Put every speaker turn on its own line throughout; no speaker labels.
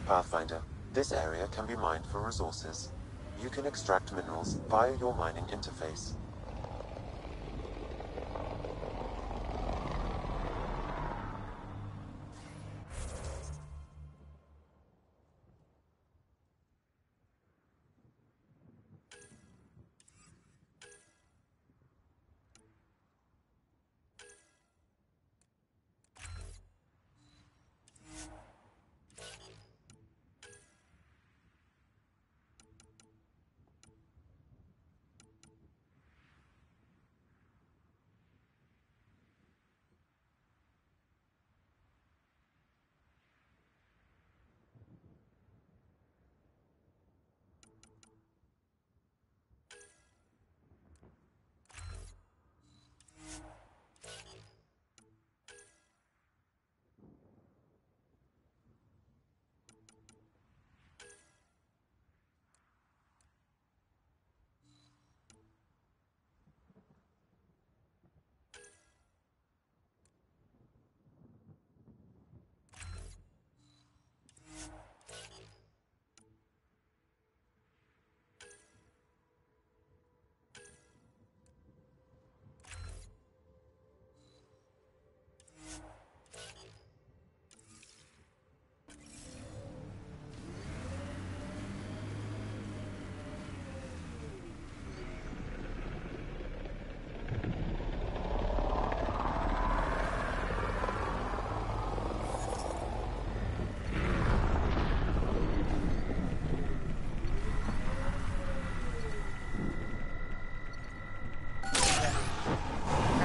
Pathfinder, this area can be mined for resources. You can extract minerals via your mining interface.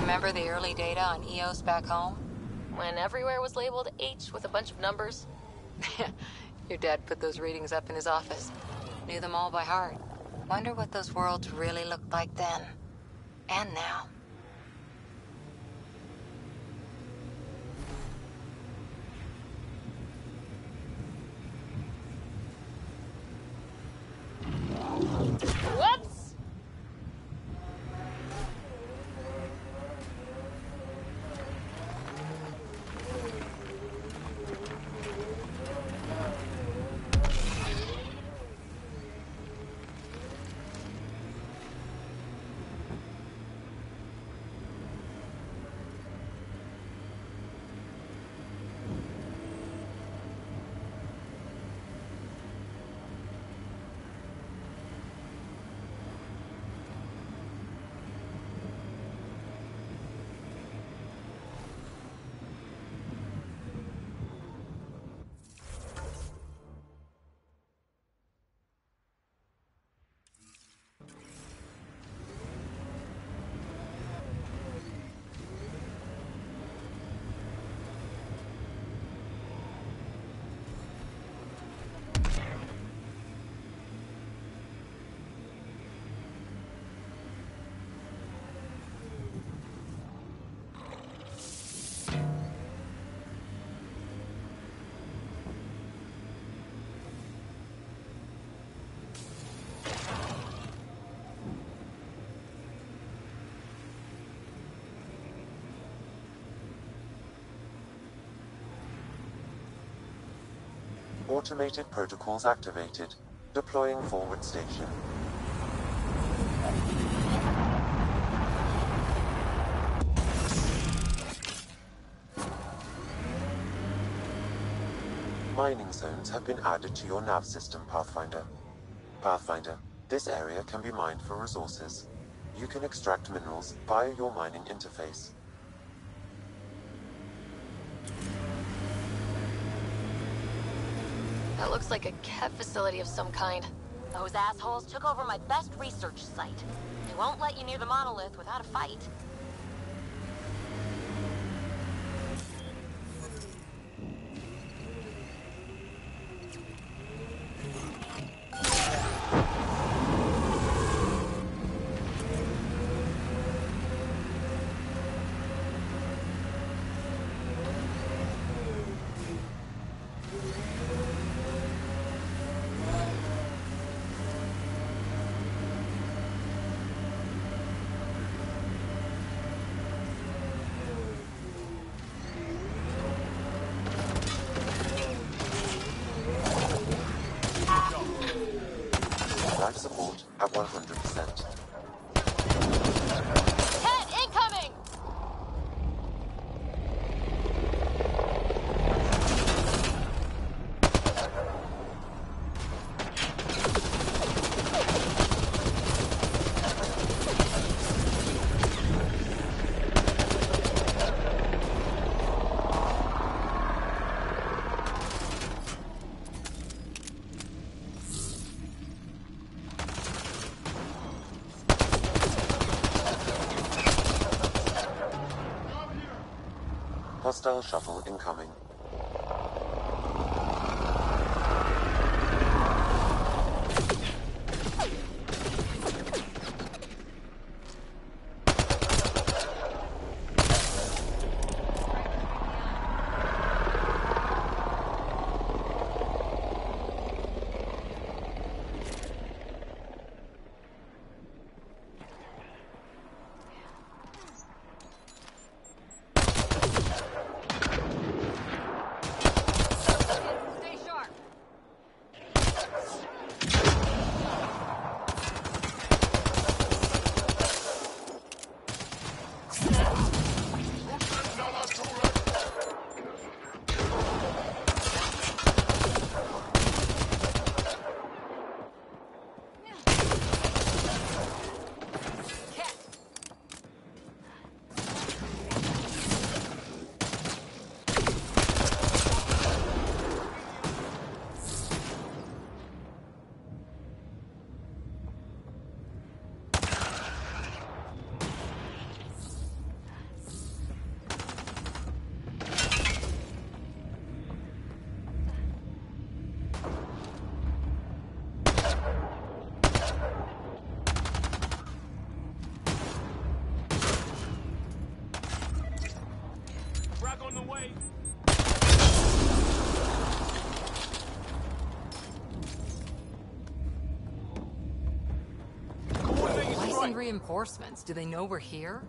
Remember the early data on EOS back home? When everywhere was labeled H with a bunch of numbers? Your dad put those readings up in his office. Knew them all by heart. Wonder what those worlds really looked like then. And now. Whoops!
Automated protocols activated. Deploying forward station. Mining zones have been added to your nav system, Pathfinder. Pathfinder, this area can be mined for resources. You can extract minerals via your mining interface.
That looks like a Kev facility of some kind.
Those assholes took over my best research site. They won't let you near the monolith without a fight.
at 100%.
Head incoming!
Hostile shuttle incoming.
Reinforcements. Do they know we're here?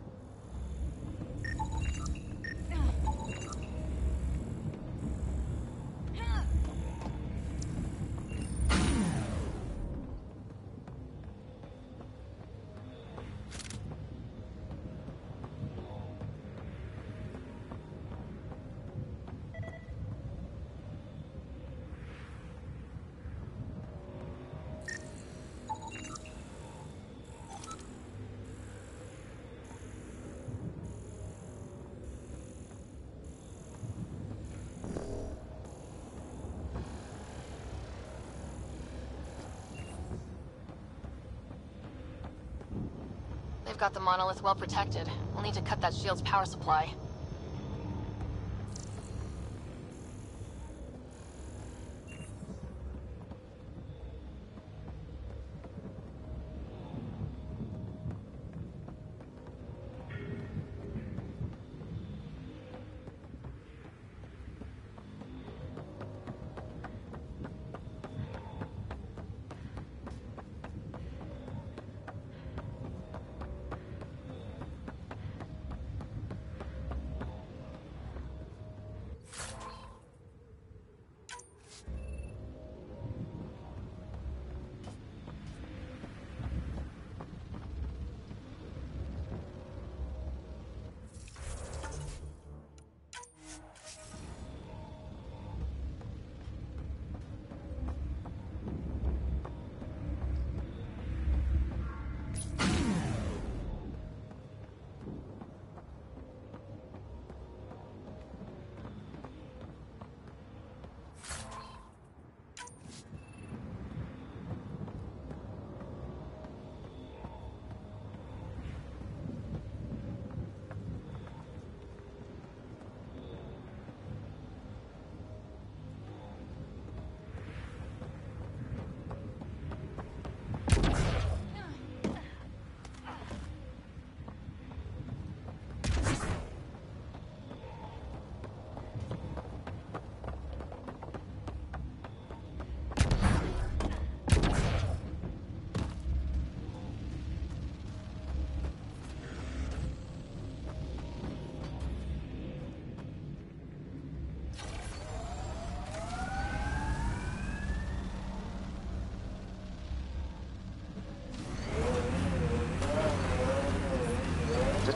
They've got the monolith well protected. We'll need to cut that shield's power supply.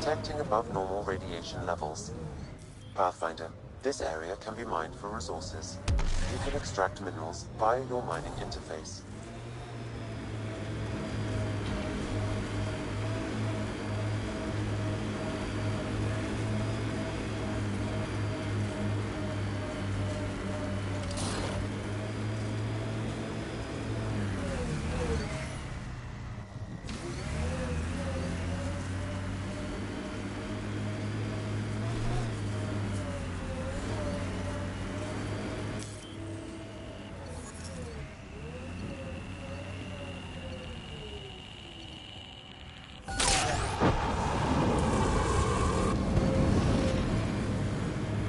Detecting above normal radiation levels. Pathfinder, this area can be mined for resources. You can extract minerals via your mining interface.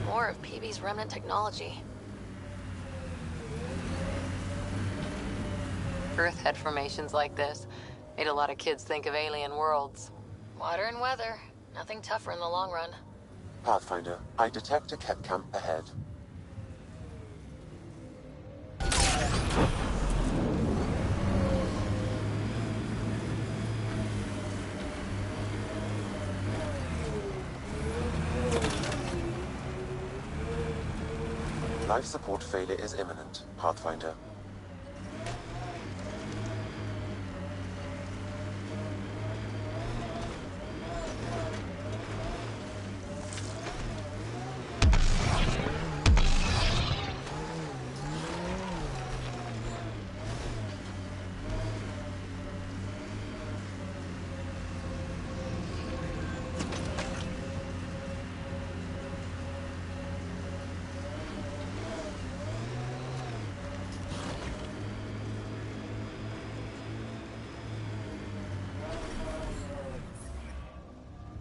More of PB's remnant technology. Earth head formations like this made a lot of kids think of alien worlds. Water and weather, nothing tougher in the long run.
Pathfinder, I detect a cat camp ahead. Life support failure is imminent, Pathfinder.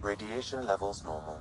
Radiation levels normal.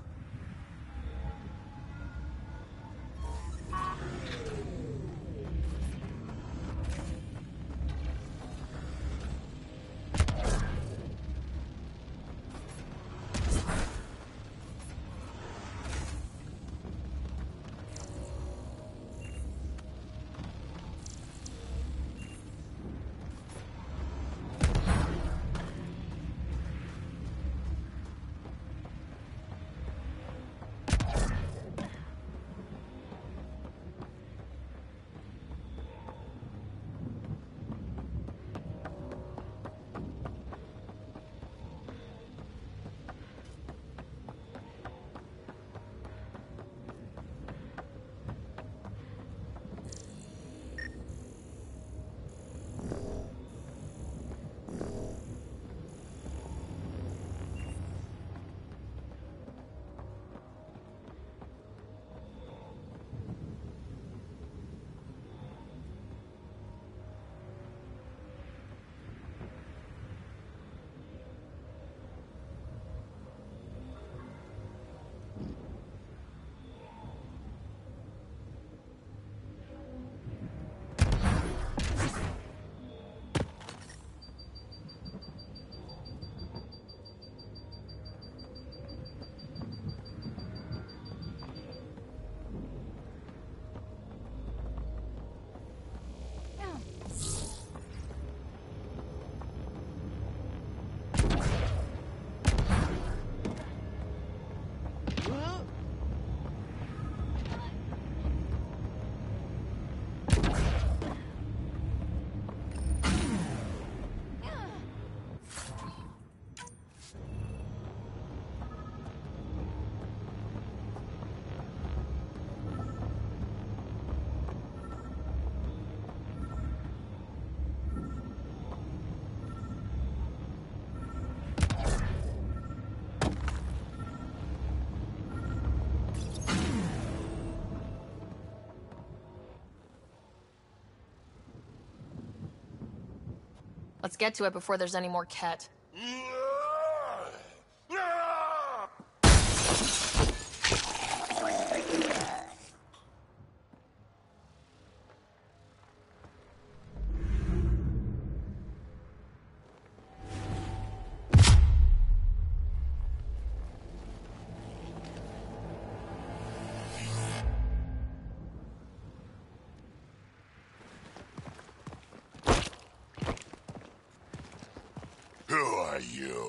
Let's get to it before there's any more Ket.
Who are you?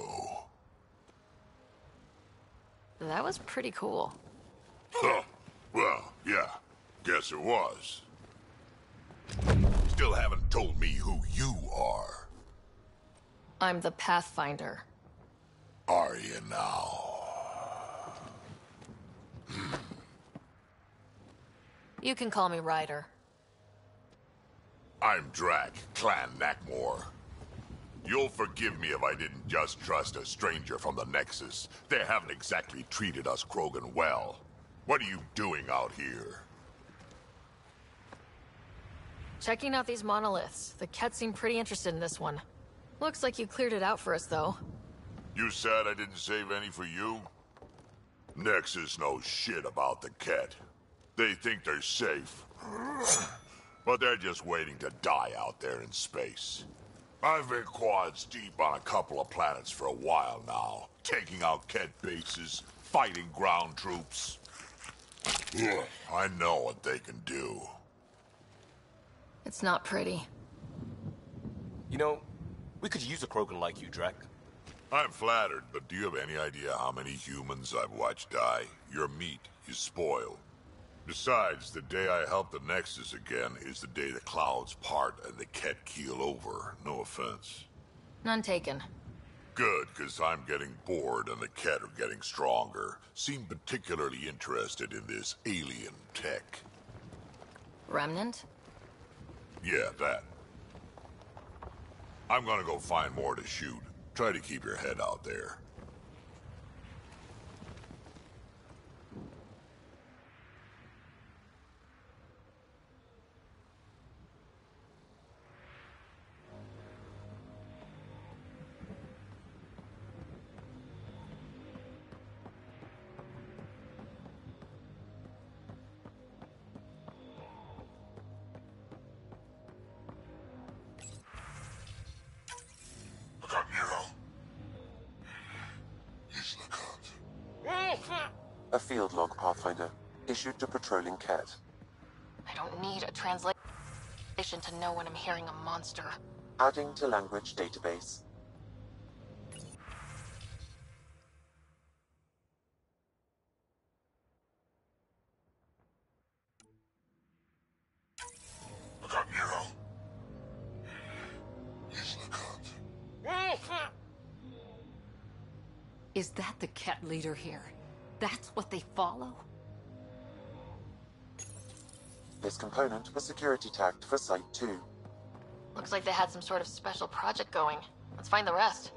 that was pretty cool.
Huh. Well, yeah. Guess it was. Still haven't told me who you are.
I'm the Pathfinder.
Are you now?
You can call me Ryder.
I'm Drac, Clan Nakmor. You'll forgive me if I didn't just trust a stranger from the Nexus. They haven't exactly treated us Krogan well. What are you doing out here?
Checking out these monoliths. The Ket seem pretty interested in this one. Looks like you cleared it out for us, though.
You said I didn't save any for you? Nexus knows shit about the Ket. They think they're safe. But they're just waiting to die out there in space. I've been quads deep on a couple of planets for a while now, taking out Ket bases, fighting ground troops. I know what they can do.
It's not pretty.
You know, we could use a Krogan like you, Drac.
I'm flattered, but do you have any idea how many humans I've watched die? Your meat is spoiled. Besides, the day I help the Nexus again is the day the clouds part and the Ket keel over. No offense.
None taken.
Good, because I'm getting bored and the Ket are getting stronger. Seem particularly interested in this alien tech.
Remnant?
Yeah, that. I'm gonna go find more to shoot. Try to keep your head out there.
A field log, Pathfinder. Issued to patrolling Ket.
I don't need a translation to know when I'm hearing a monster.
Adding to language database.
Is that the Ket leader here? That's what they follow?
This component was security tagged for Site 2.
Looks like they had some sort of special project going. Let's find the rest.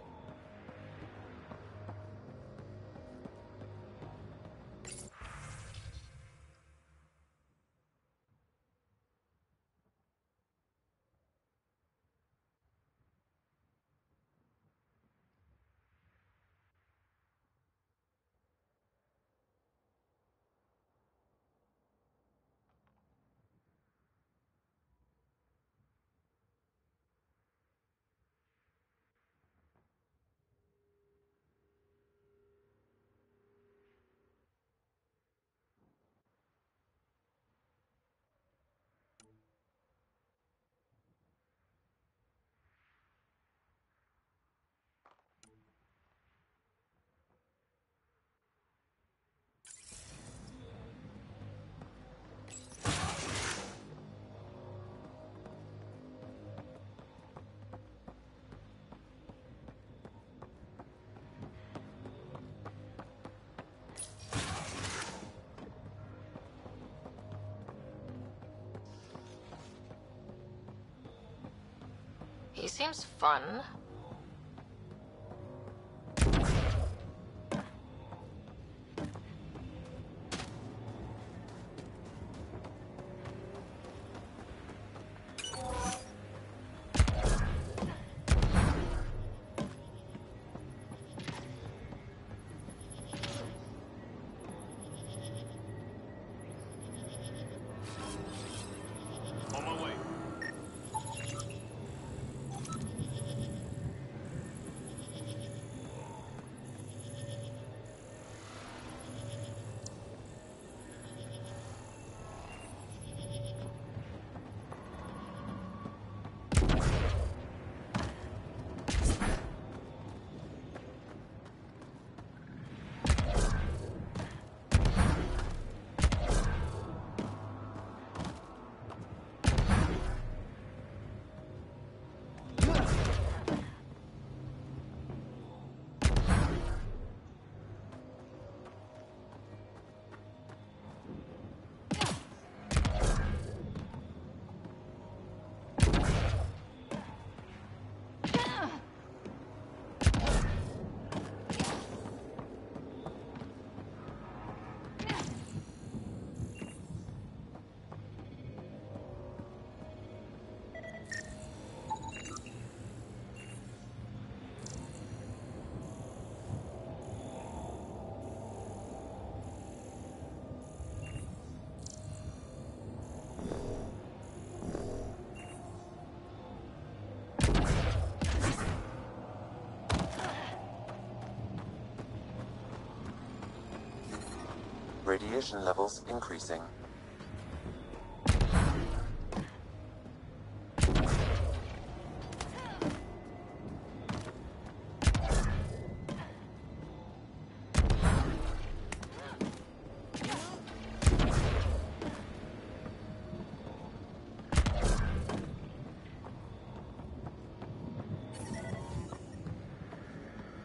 He seems fun.
Radiation levels increasing.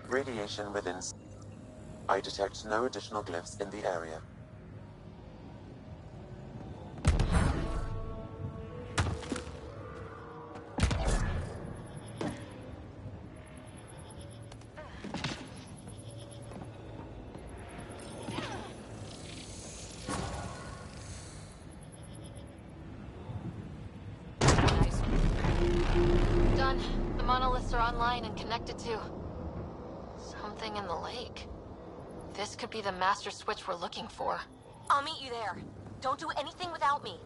Radiation within. I detect no additional glyphs in the area.
Done. The monoliths are online and connected to something in the lake. This could be the master switch we're looking for. I'll meet you there. Don't do anything without me.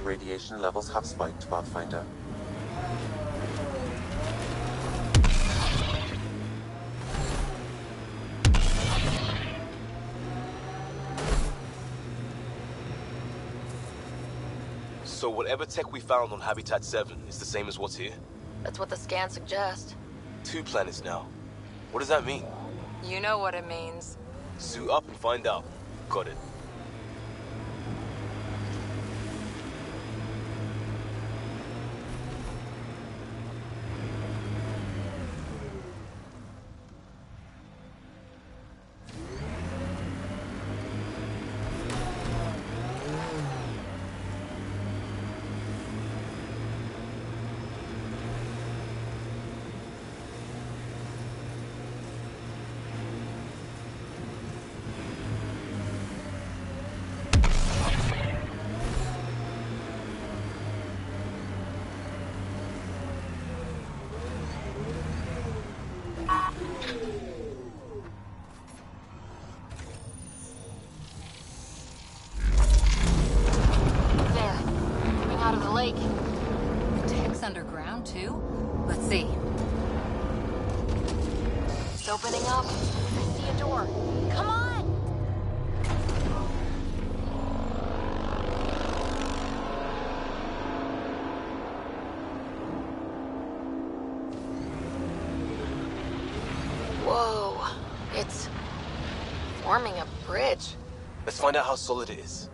Radiation levels have spiked, Pathfinder.
So whatever tech we found on Habitat 7 is the same as what's here?
That's what the scans suggest.
2 planets now. What does that mean?
You know what it means.
Suit up and find out. Got it.
Underground, too? Let's see.
It's opening up. I see a door. Come on! Whoa. It's forming a bridge.
Let's find out how solid it is.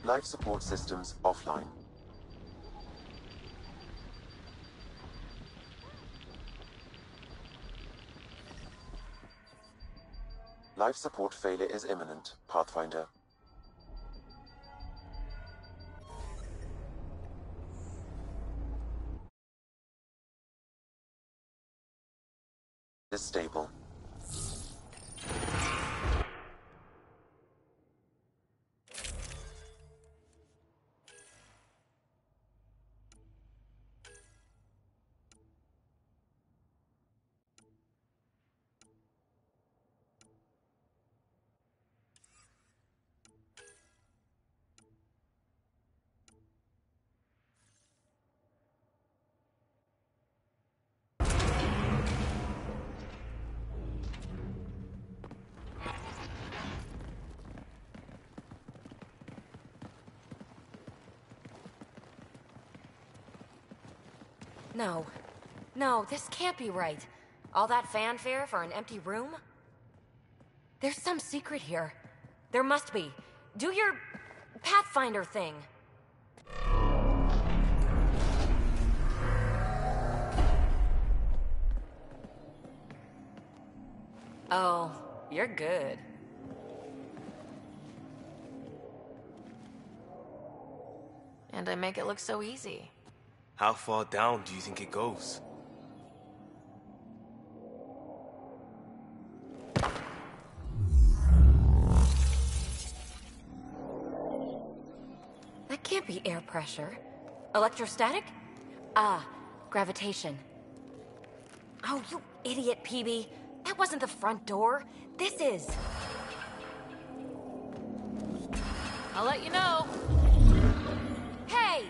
Life support systems offline. Life support failure is imminent, Pathfinder. Is stable.
No. No, this can't be right. All that fanfare for an empty room? There's some secret here. There must be. Do your Pathfinder thing. Oh, you're good.
And I make it look so easy.
How far down do you think it goes?
That can't be air pressure. Electrostatic? Ah, gravitation. Oh, you idiot, PB. That wasn't the front door. This is.
I'll let you know.
Hey!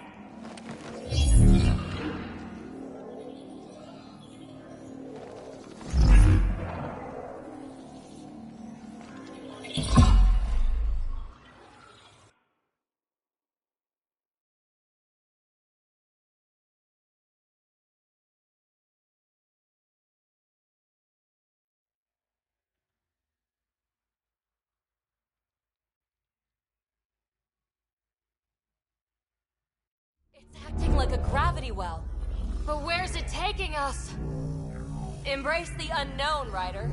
It's acting like a gravity well.
But where's it taking us?
Embrace the unknown, Ryder.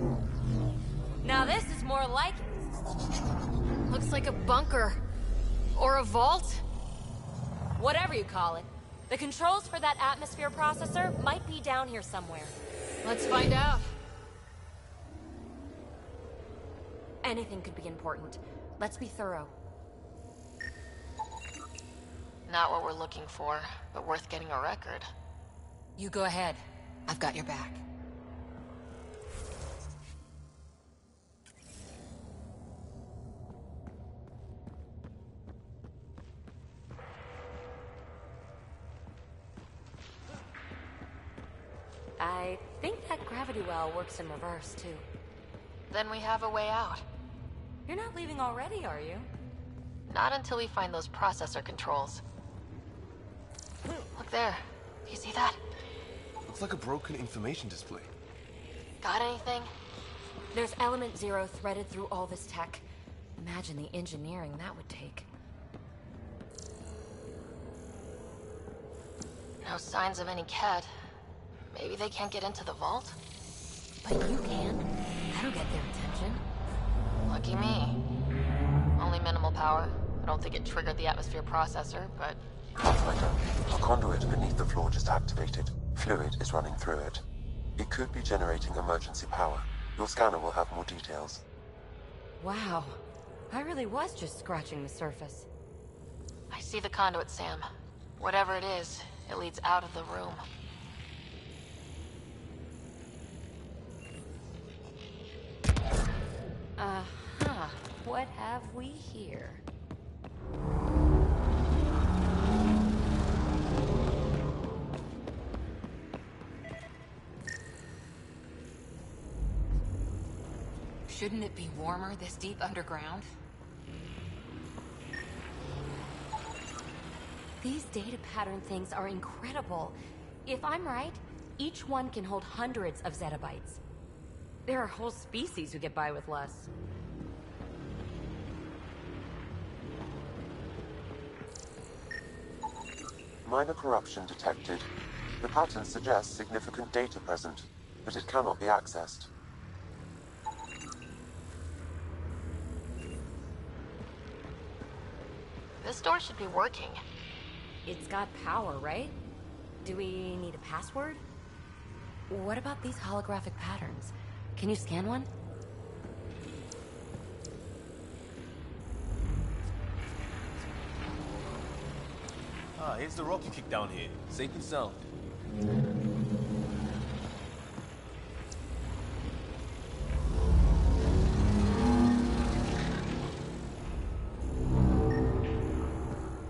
Now this is more like it.
Looks like a bunker. Or a vault?
Whatever you call it. The controls for that atmosphere processor might be down here somewhere.
Let's find out.
Anything could be important. Let's be thorough.
Not what we're looking for, but worth getting a record.
You go ahead.
I've got your back.
I think that gravity well works in reverse, too.
Then we have a way out.
You're not leaving already, are you?
Not until we find those processor controls. Look there. Do you see that?
Looks like a broken information display.
Got anything?
There's element 0 threaded through all this tech. Imagine the engineering that would take.
No signs of any cat. Maybe they can't get into the vault?
But you can. That'll get their attention.
Lucky me. Only minimal power. I don't think it triggered the atmosphere processor, but...
Pathfinder, a conduit beneath the floor just activated. Fluid is running through it. It could be generating emergency power. Your scanner will have more details.
Wow. I really was just scratching the surface.
I see the conduit, Sam. Whatever it is, it leads out of the room.
Uh-huh. What have we here?
Shouldn't it be warmer this deep underground?
These data pattern things are incredible. If I'm right, each one can hold hundreds of zettabytes. There are whole species who get by with less.
Minor corruption detected. The pattern suggests significant data present, but it cannot be accessed.
This door should be working.
It's got power, right? Do we need a password? What about these holographic patterns? Can you scan one?
Ah, here's the rock you kicked down here. Safe and sound.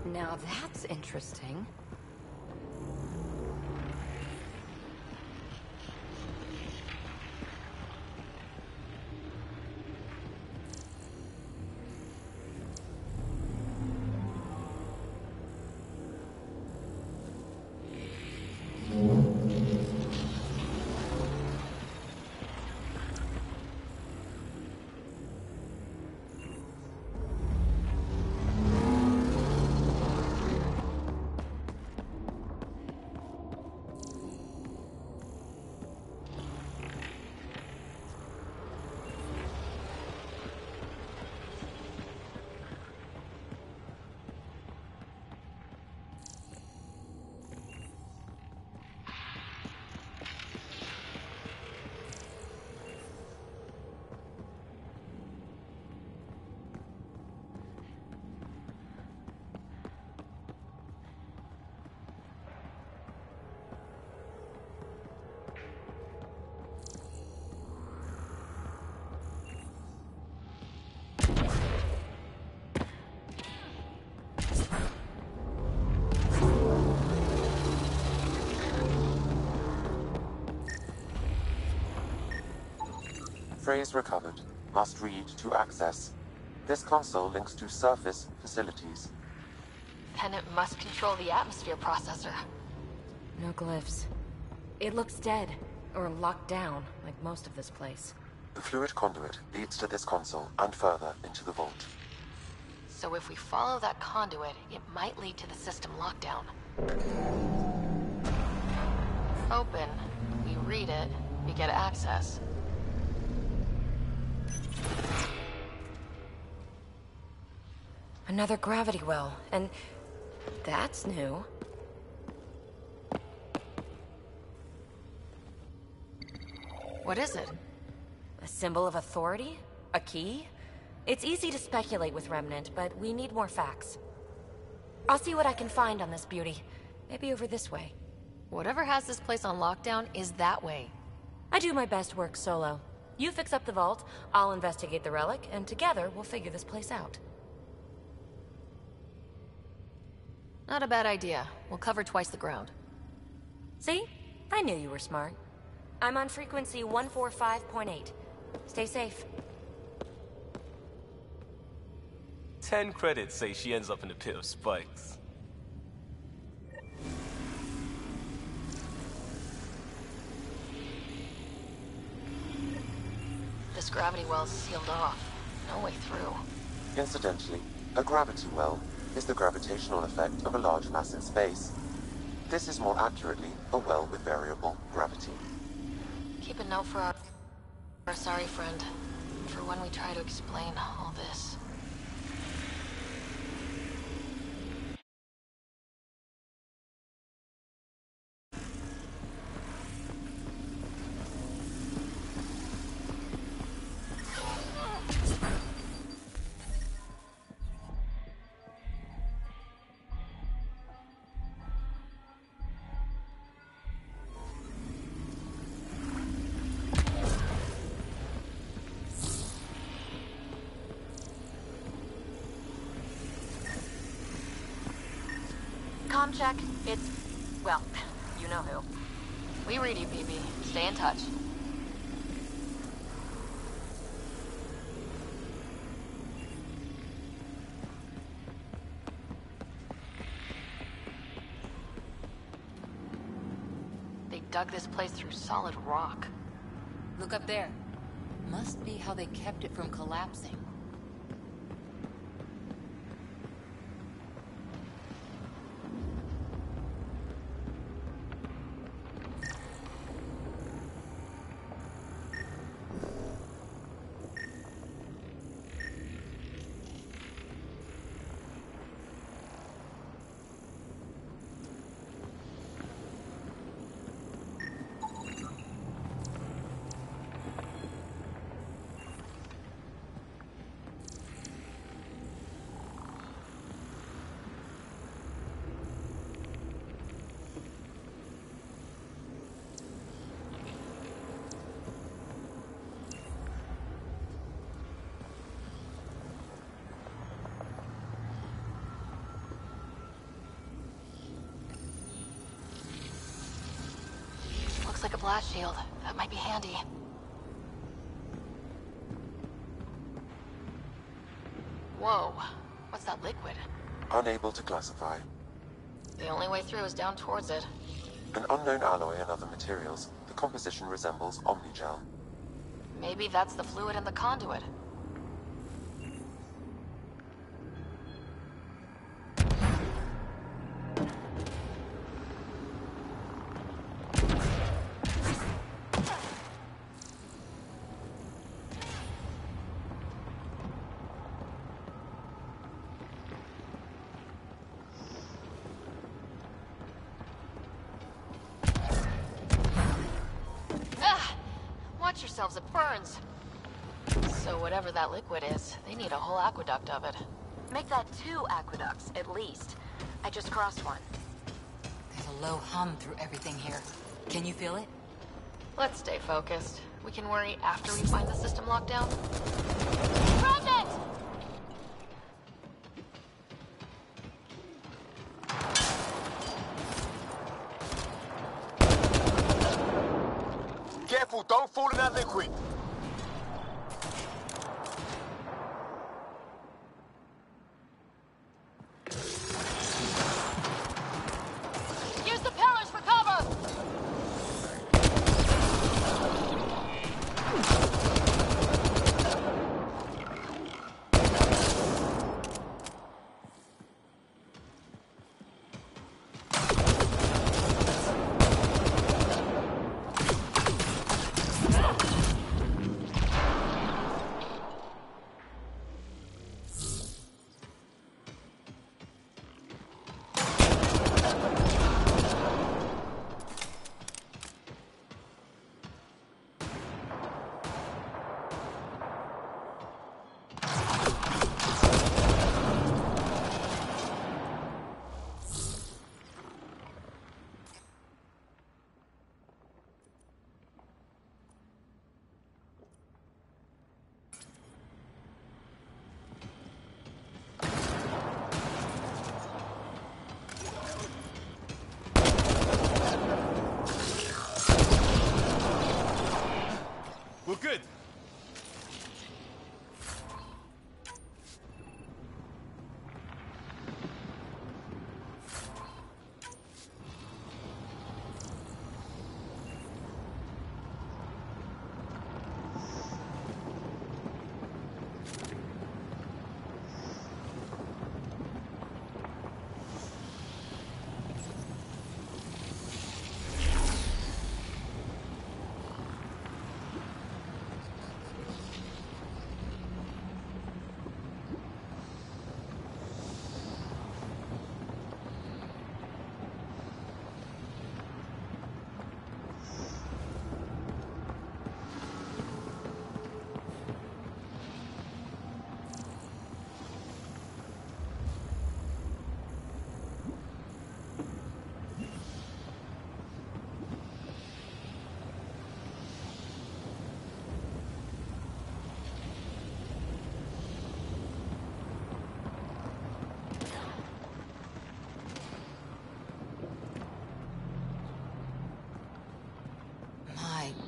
Now that's interesting.
Phrase recovered. Must read to access. This console links to surface facilities.
Then it must control the atmosphere processor.
No glyphs. It looks dead, or locked down, like most of this place.
The fluid conduit leads to this console and further into the vault.
So if we follow that conduit, it might lead to the system lockdown. Open. We read it. We get access.
Another gravity well, and that's new.
What is it?
A symbol of authority? A key? It's easy to speculate with Remnant, but we need more facts. I'll see what I can find on this beauty. Maybe over this way.
Whatever has this place on lockdown is that way.
I do my best work solo. You fix up the vault, I'll investigate the relic, and together we'll figure this place out.
Not a bad idea. We'll cover twice the ground.
See? I knew you were smart. I'm on frequency 145.8. Stay safe.
10 credits say she ends up in the pit of spikes.
This gravity well's sealed off. No way through.
Incidentally, a gravity well is the gravitational effect of a large mass in space. This is more accurately a well with variable gravity.
Keep a note for our sorry friend. For when we try to explain all this. Com check. It's... well, you know who.
We read you, BB. Stay in touch.
They dug this place through solid rock.
Look up there. Must be how they kept it from collapsing.
Looks like a blast shield. That might be handy. Whoa. What's that liquid?
Unable to classify.
The only way through is down towards it.
An unknown alloy and other materials. The composition resembles omnigel.
Maybe that's the fluid in the conduit. Watch yourselves, it burns. So whatever that liquid is, they need a whole aqueduct of it. Make that 2 aqueducts, at least. I just crossed one.
There's a low hum through everything here. Can you feel it?
Let's stay focused. We can worry after we find the system lockdown. Remnant!
Careful, don't fall in that liquid.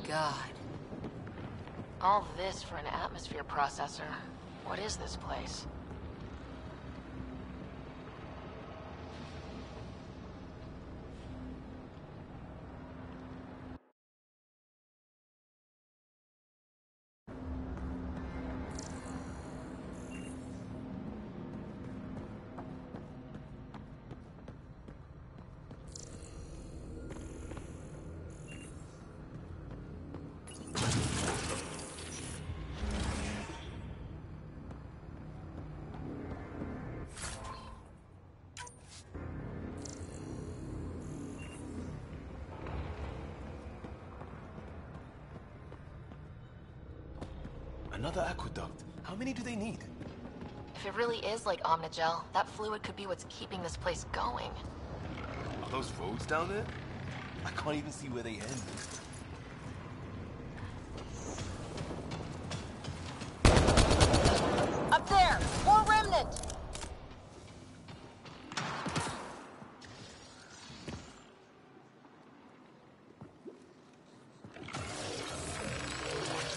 God.
All this for an atmosphere processor. What is this place?
Another aqueduct. How many do they need?
If it really is like Omnigel, that fluid could be what's keeping this place going.
Are those roads down there? I can't even see where they end.
Up there! More remnant!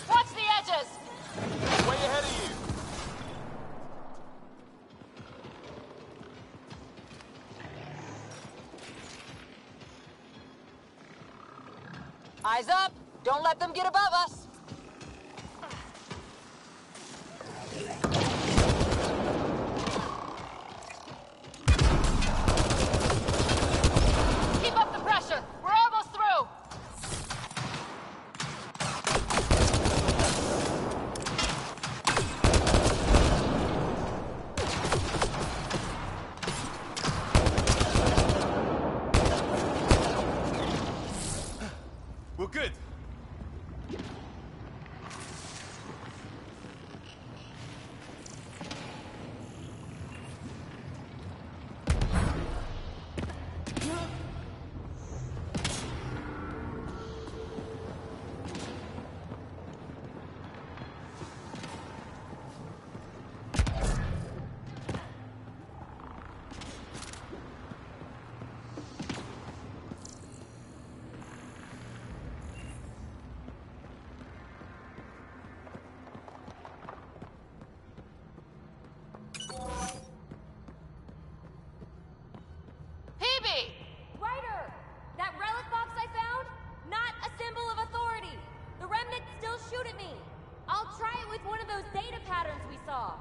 Watch the edges!
Way ahead of you!
Eyes up! Don't let them get above us! Keep up the pressure! We're almost through!
We're good.
Ryder! That relic box I found? Not a symbol of authority! The remnants still shoot at me! I'll try it with one of those data patterns we saw.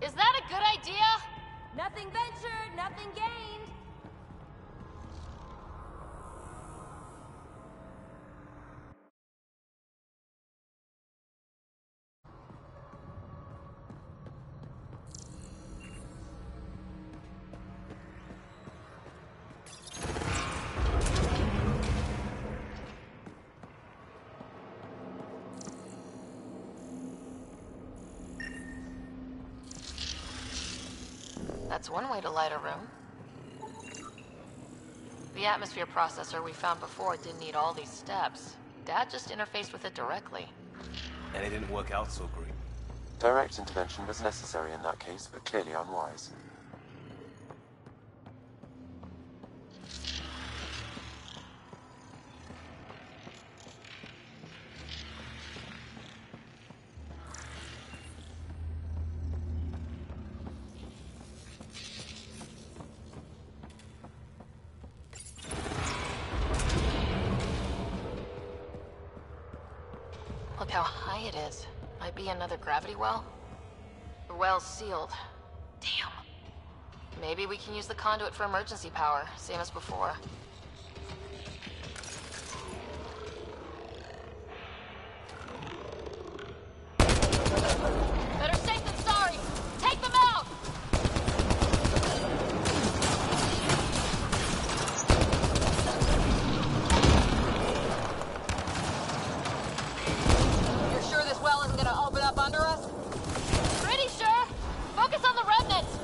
Is that a good idea?
Nothing ventured, nothing gained.
That's one way to light a room. The atmosphere processor we found before didn't need all these steps. Dad just interfaced with it directly.
And it didn't work out so great.
Direct intervention was necessary in that case, but clearly unwise.
Look how high it is. Might be another gravity well. The well's sealed. Damn. Maybe we can use the conduit for emergency power, same as before. Better safe than sorry! Take them out!
You're sure this well isn't gonna open up under us?
Pretty sure! Focus on the remnants!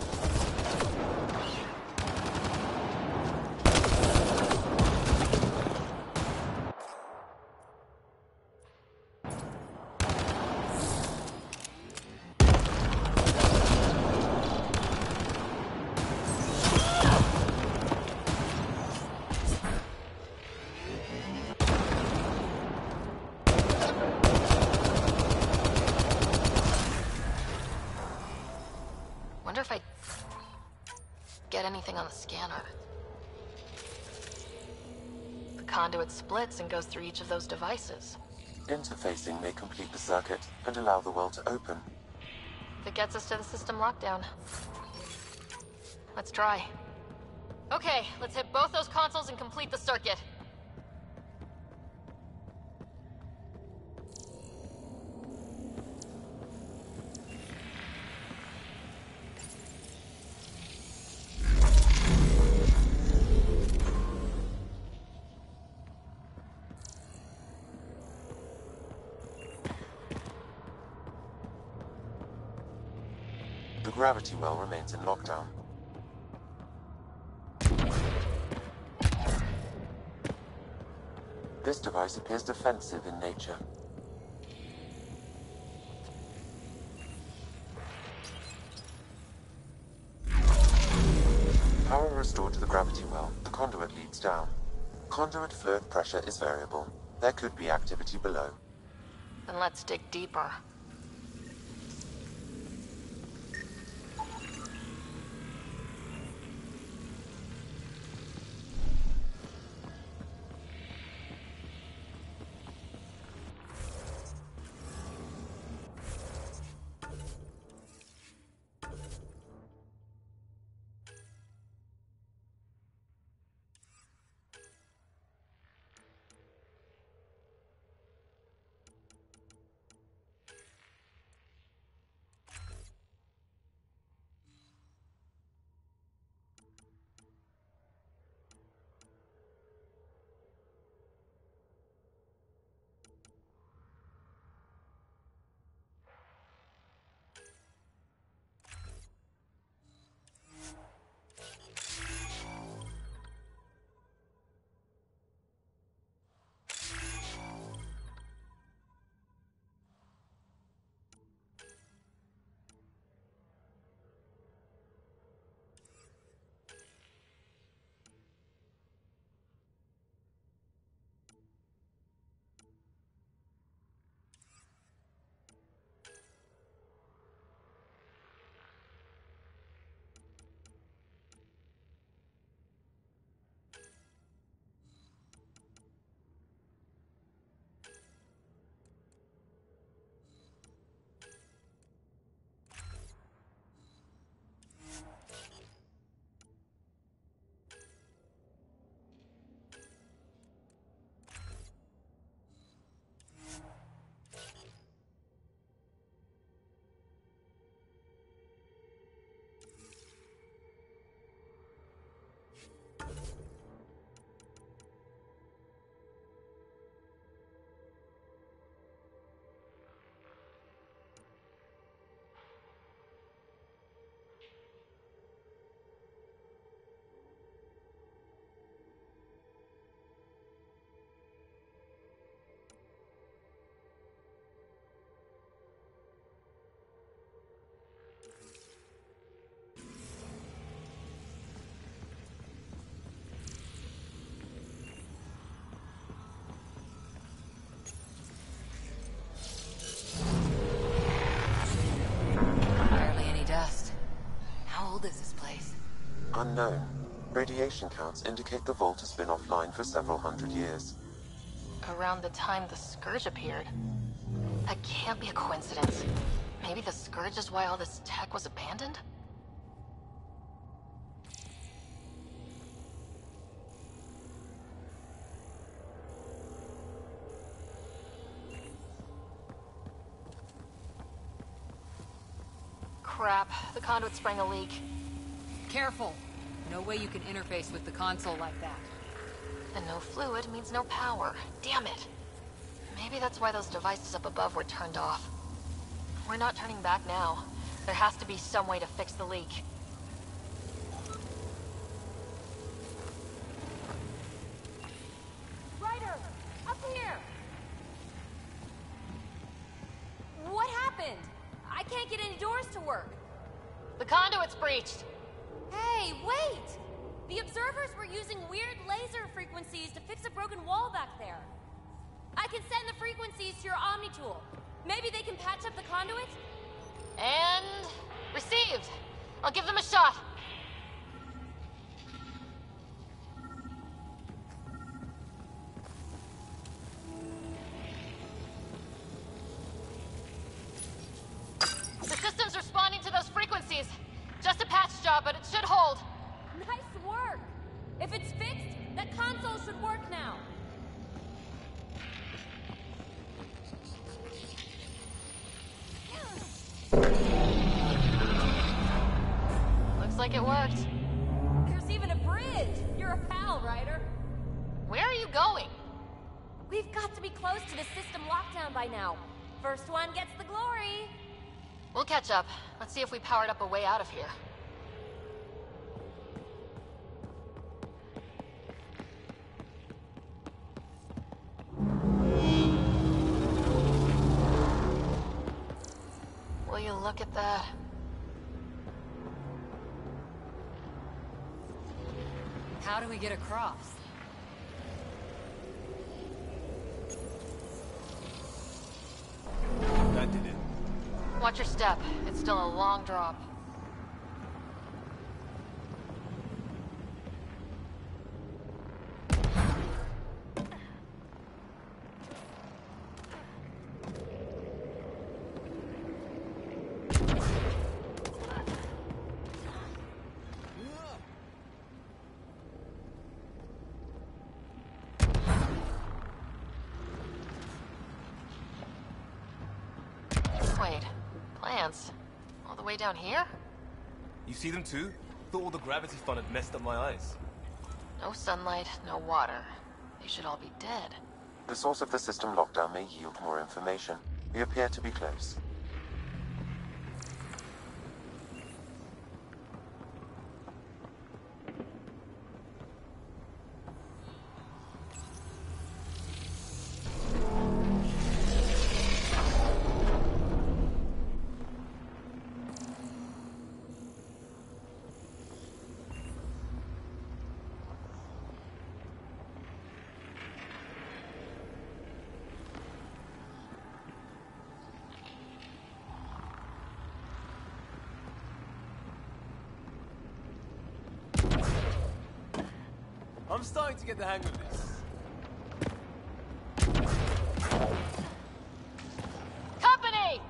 get anything on the scanner. The conduit splits and goes through each of those devices.
Interfacing may complete the circuit and allow the well to open.
If it gets us to the system lockdown. Let's try. Okay, let's hit both those consoles and complete the circuit.
The gravity well remains in lockdown. This device appears defensive in nature. Power restored to the gravity well. The conduit leads down. Conduit fluid pressure is variable. There could be activity below.
Then let's dig deeper.
Unknown. Radiation counts indicate the vault has been offline for several hundred years.
Around the time the Scourge appeared. That can't be a coincidence. Maybe the Scourge is why all this tech was abandoned? Crap, the conduit sprang a leak.
Careful. No way you can interface with the console like that.
And no fluid means no power. Damn it. Maybe that's why those devices up above were turned off. We're not turning back now. There has to be some way to fix the leak.
Ryder! Up here! What happened? I can't get any doors to work.
The conduit's breached.
Hey, wait! The observers were using weird laser frequencies to fix a broken wall back there. I can send the frequencies to your Omni tool. Maybe they can patch up the conduit?
And... received. I'll give them a shot.
it's fixed, that console should work now.
Looks like it worked.
There's even a bridge. You're a pal, Ryder.
Where are you going?
We've got to be close to the system lockdown by now. First one gets the glory.
We'll catch up. Let's see if we powered up a way out of here. Will you look at that?
How do we get across?
That did it.
Watch your step. It's still a long drop. Wait, plants? All the way down here?
You see them too? Thought all the gravity fun had messed up my eyes.
No sunlight, no water. They should all be dead.
The source of the system lockdown may yield more information. We appear to be close.
I'm starting to get the hang of this.
Company!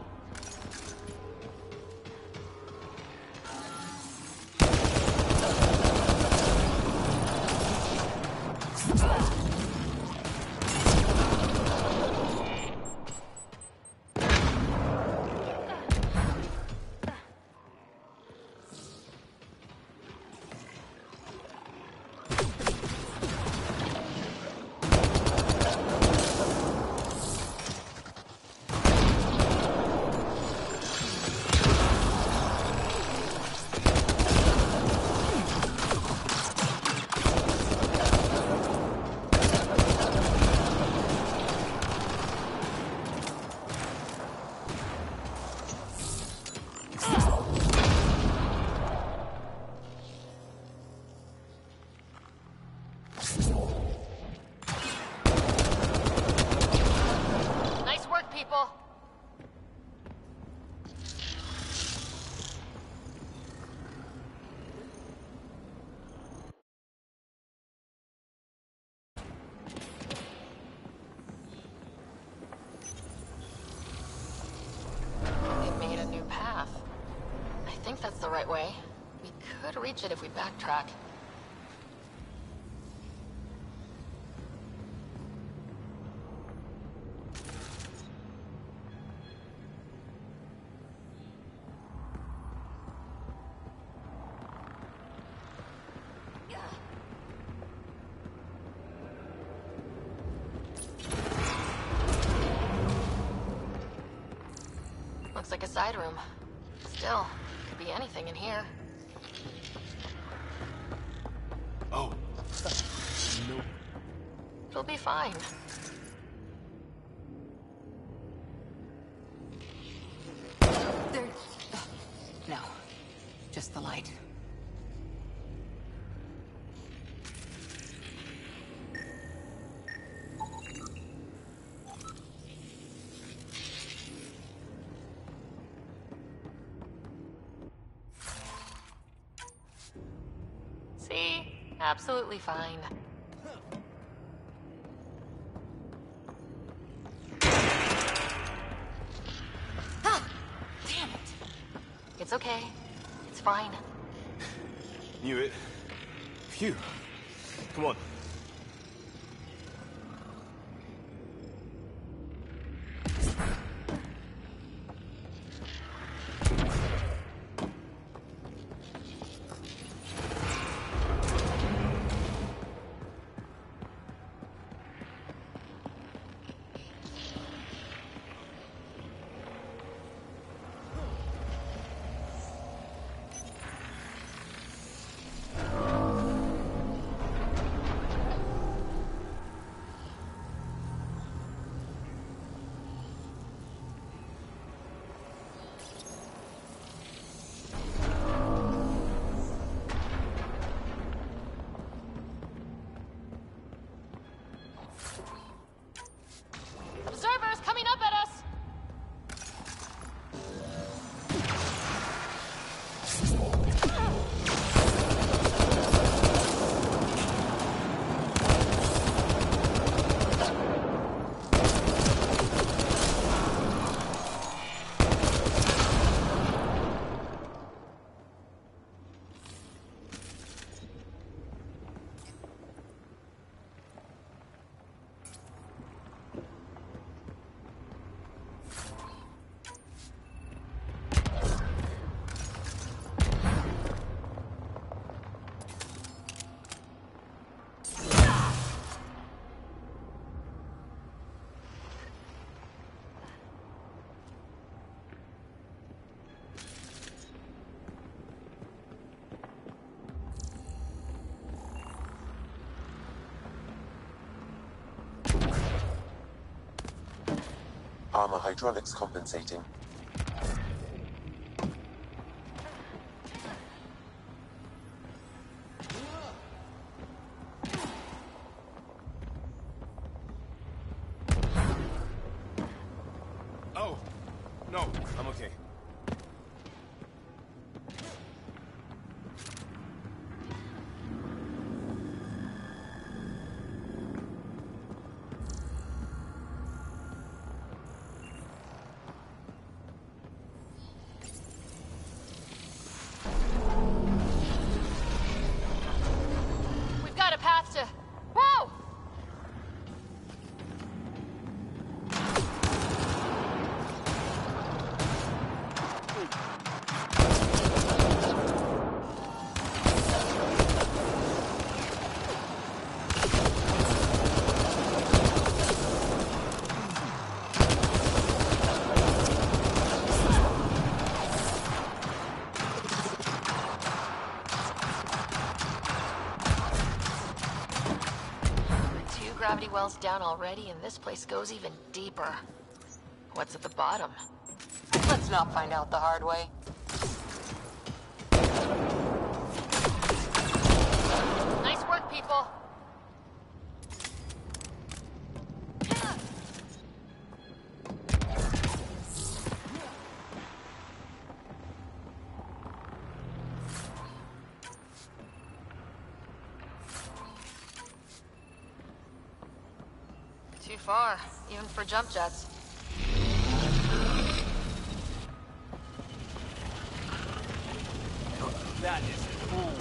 Nice work, people. It made a new path. I think that's the right way. We could reach it if we backtrack. Looks like a side room. Still, could be anything in here.
Oh. No.
It'll be fine.
There... No. Just the light.
See? Absolutely fine.
Ah! Damn it!
It's okay. It's fine.
Knew it. Phew. Come on.
Observers coming up at us!
Armor hydraulics compensating.
Oh, no, I'm okay.
We've got a path to... Whoa! Two gravity wells down already, and this place goes even deeper. What's at the bottom?
Let's not find out the hard way.
Nice work, people. Too far, even for jump jets.
That is cool.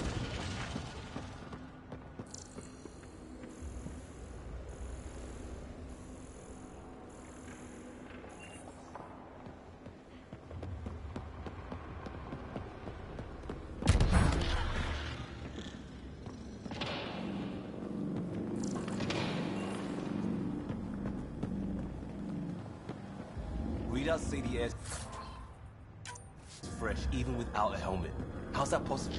Readouts say the air is fresh even without a helmet. How's that possible?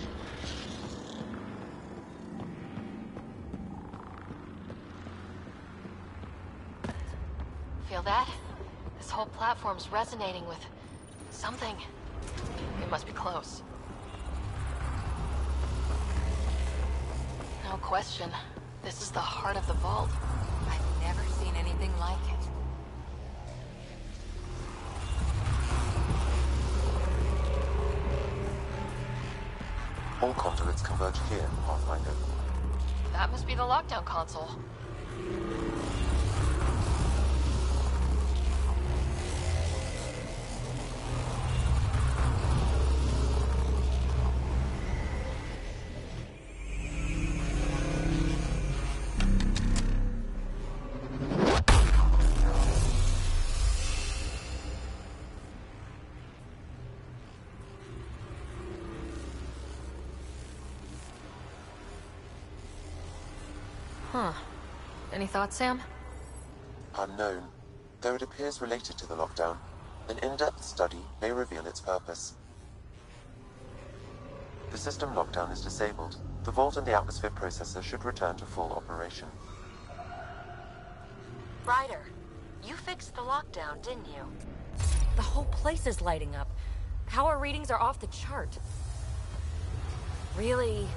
Feel that? This whole platform's resonating with something. We must be close. No question. This is the heart of the vault.
I've never seen anything like it.
All conduits converge here, Pathfinder.
That must be the lockdown console. Huh. Any thoughts, Sam?
Unknown. Though it appears related to the lockdown, an in-depth study may reveal its purpose. The system lockdown is disabled. The vault and the atmosphere processor should return to full operation.
Ryder, you fixed the lockdown, didn't you?
The whole place is lighting up. Power readings are off the chart. Really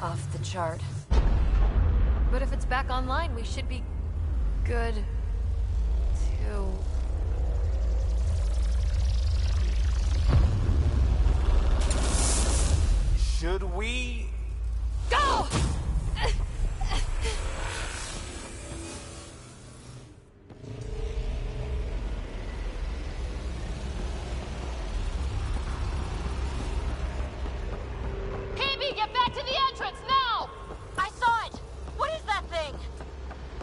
off the chart.
But if it's back online, we should be good to...
Should we?
Go!
PB, get back to the entrance, now! I saw it! What is that thing?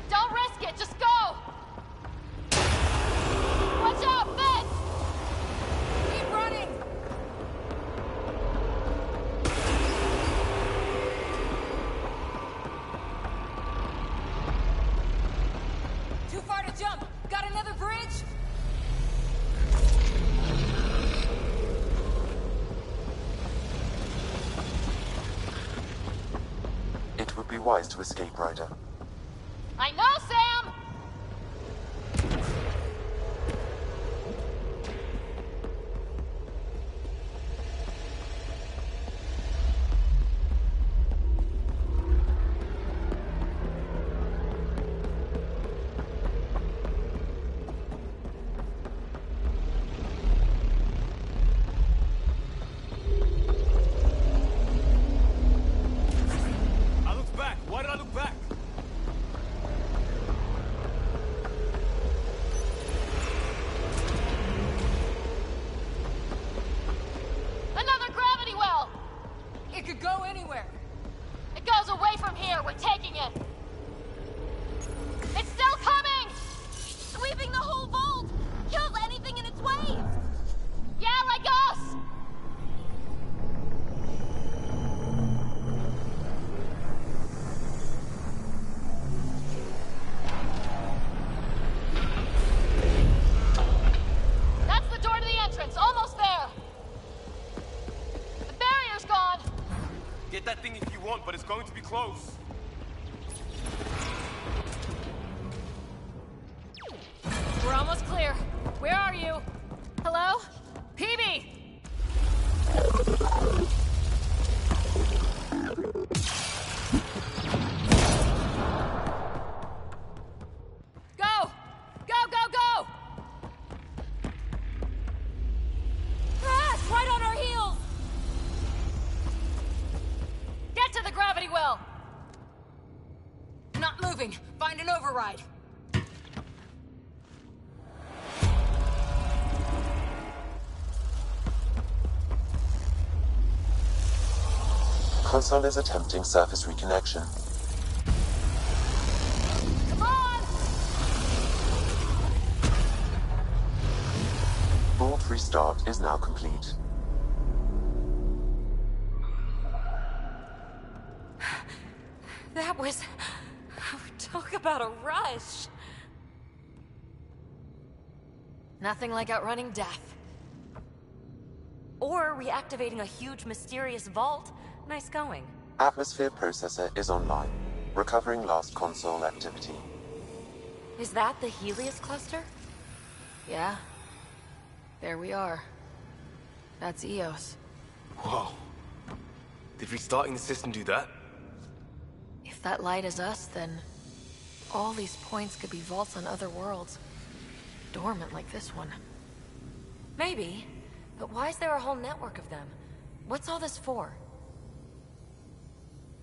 Don't risk it, just go! Watch out, Finn!
Keep running! Too far to jump! Got another bridge?
It would be wise to escape, Ryder.
I know, Sam!
I looked back. Why did I look back?
Another gravity well!
It could go anywhere.
It goes away from here. We're taking it. It's still coming! Sweeping the whole vault! Kills anything in its way! Yeah, like us! That's the door to the entrance. Almost there. The barrier's gone.
Get that thing if you want, but it's going to be close.
We're almost clear. Where are you? Hello? PB! Go! Go, go, go! Ah, it's right on our heels!
Get to the gravity well.
Not moving. Find an override.
Console is attempting surface reconnection.
Come on!
Vault restart is now complete.
That was... Talk about a rush.
Nothing like outrunning death.
Or reactivating a huge mysterious vault. Nice going.
Atmosphere processor is online, recovering last console activity.
Is that the Helios cluster?
Yeah. There we are. That's Eos.
Whoa. Did restarting the system do that?
If that light is us, then all these points could be vaults on other worlds. Dormant like this one.
Maybe. But why is there a whole network of them? What's all this for?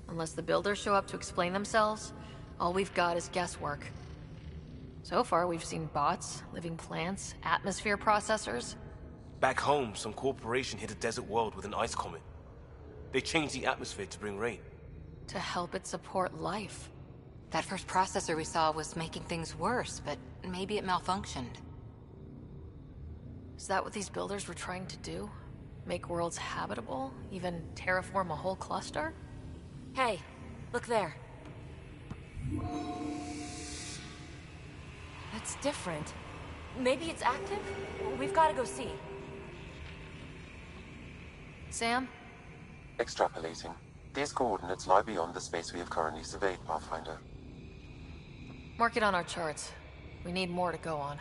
Unless the builders show up to explain themselves, all we've got is guesswork. So far, we've seen bots, living plants, atmosphere processors.
Back home, some corporation hit a desert world with an ice comet. They changed the atmosphere to bring rain.
To help it support life. That first processor we saw was making things worse, but maybe it malfunctioned. Is that what these builders were trying to do? Make worlds habitable? Even terraform a whole cluster?
Hey, look there.
That's different. Maybe it's active? We've got to go see.
Sam?
Extrapolating. These coordinates lie beyond the space we have currently surveyed, Pathfinder.
Mark it on our charts. We need more to go on.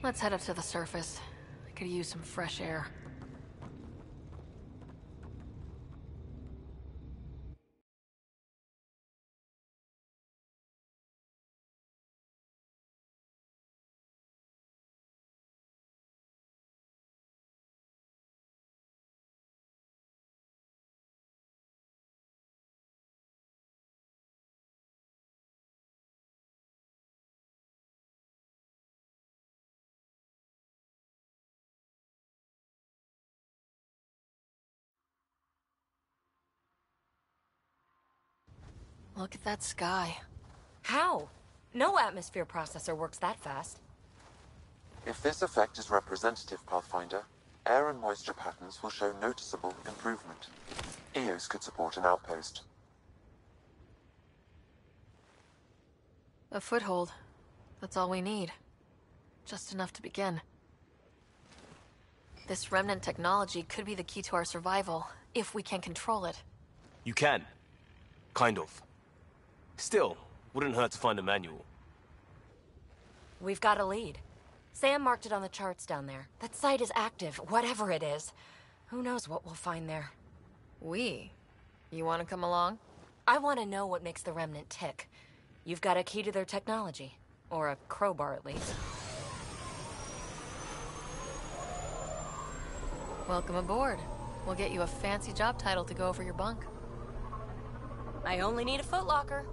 Let's head up to the surface. I could use some fresh air. Look at that sky.
How? No atmosphere processor works that fast.
If this effect is representative, Pathfinder, air and moisture patterns will show noticeable improvement. EOS could support an outpost.
A foothold. That's all we need. Just enough to begin. This remnant technology could be the key to our survival, if we can control it.
You can. Kind of. Still, wouldn't hurt to find a manual.
We've got a lead. Sam marked it on the charts down there. That site is active, whatever it is. Who knows what we'll find there.
We? You want to come along?
I want to know what makes the Remnant tick. You've got a key to their technology. Or a crowbar, at least.
Welcome aboard. We'll get you a fancy job title to go over your bunk.
I only need a footlocker.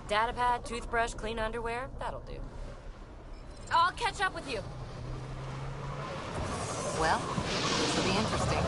Datapad, toothbrush, clean underwear, that'll do. I'll catch up with you.
Well, this will be interesting.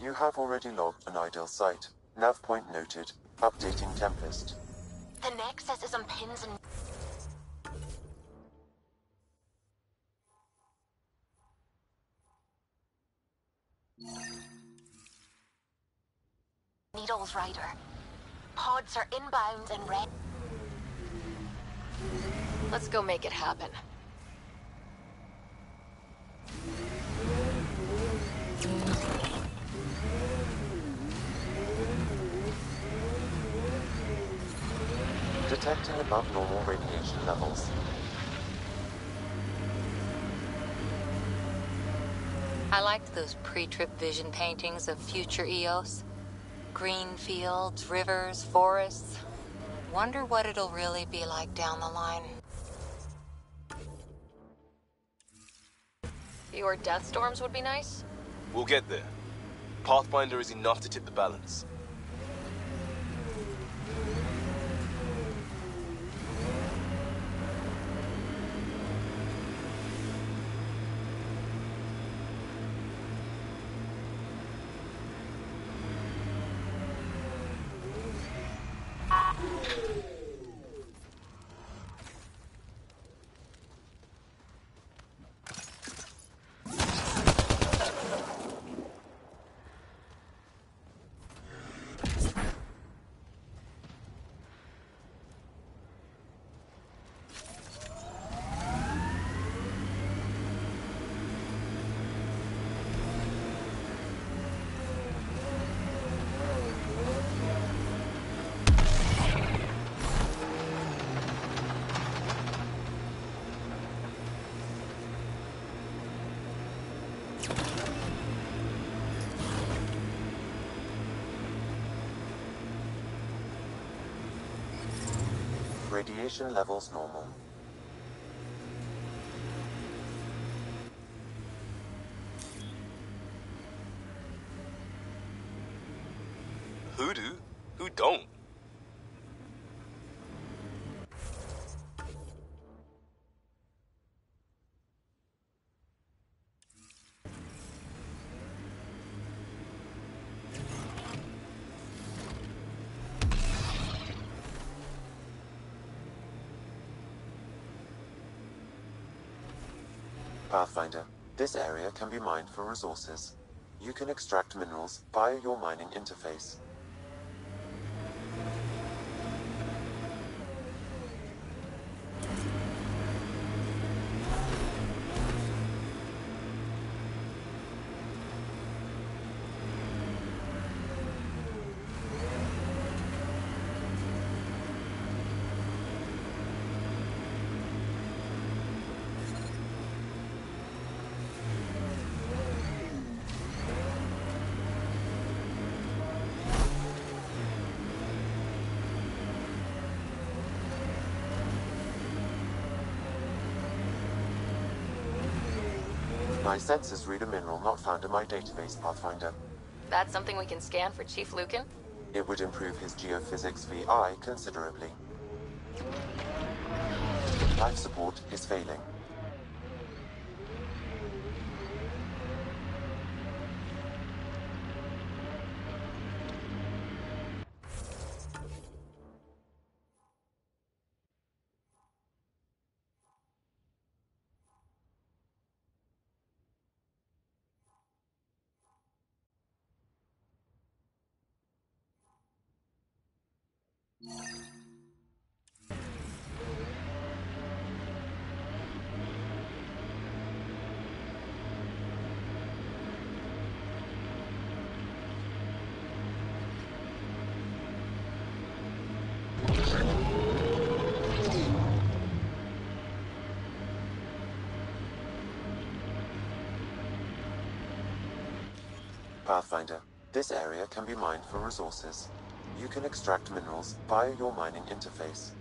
You have already logged an ideal site. Nav point noted. Updating Tempest.
The Nexus is on pins and... Needles, Rider. Pods are inbound and red.
Let's go make it happen.
Detecting above normal radiation levels.
I liked those pre-trip vision paintings of future EOS. Green fields, rivers, forests. Wonder what it'll really be like down the line. Fewer death storms would be nice.
We'll get there. Pathfinder is enough to tip the balance.
Radiation levels normal.
Who do? Who don't?
Pathfinder, this area can be mined for resources. You can extract minerals via your mining interface. My sensors read a mineral not found in my database, Pathfinder.
That's something we can scan for Chief Lucan?
It would improve his geophysics VI considerably. Life support is failing. Pathfinder, this area can be mined for resources. You can extract minerals via your mining interface.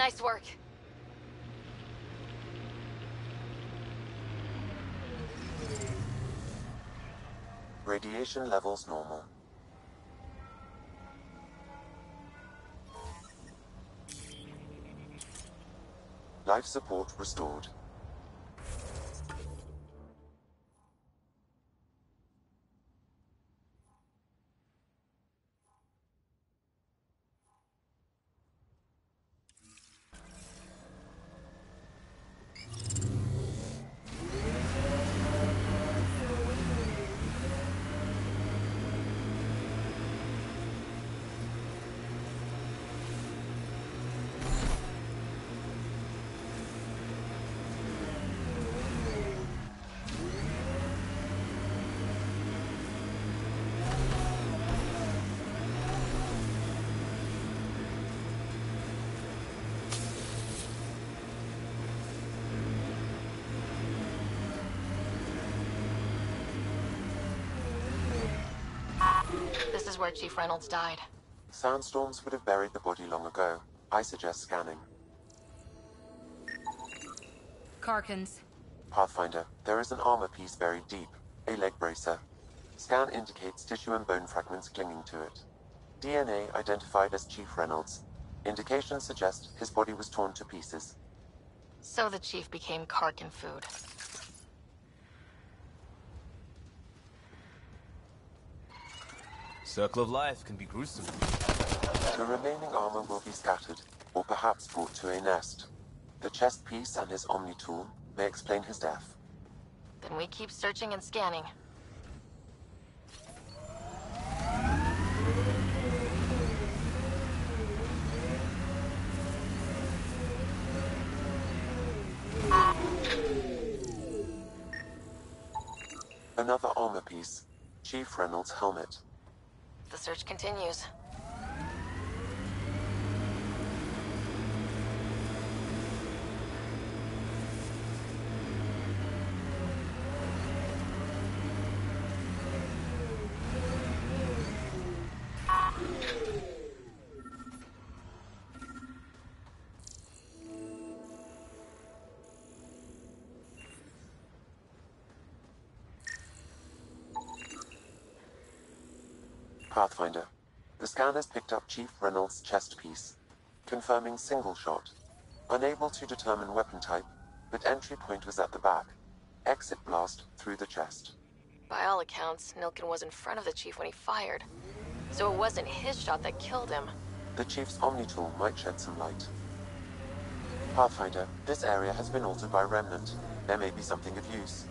Nice work.
Radiation levels normal. Life support restored.
is where Chief Reynolds died.
Sandstorms would have buried the body long ago. I suggest scanning.
Karkins.
Pathfinder, there is an armor piece buried deep. A leg bracer. Scan indicates tissue and bone fragments clinging to it. DNA identified as Chief Reynolds. Indications suggest his body was torn to pieces.
So the Chief became Karkin food.
Circle of life can be gruesome.
The remaining armor will be scattered, or perhaps brought to a nest. The chest piece and his Omni tool may explain his death.
Then we keep searching and scanning.
Another armor piece. Chief Reynolds' helmet.
The search continues.
Pathfinder. The scan has picked up Chief Reynolds' chest piece, confirming single shot. Unable to determine weapon type, but entry point was at the back. Exit blast through the chest.
By all accounts, Nilkin was in front of the Chief when he fired. So it wasn't his shot that killed him.
The Chief's Omni tool might shed some light. Pathfinder, this area has been altered by Remnant. There may be something of use.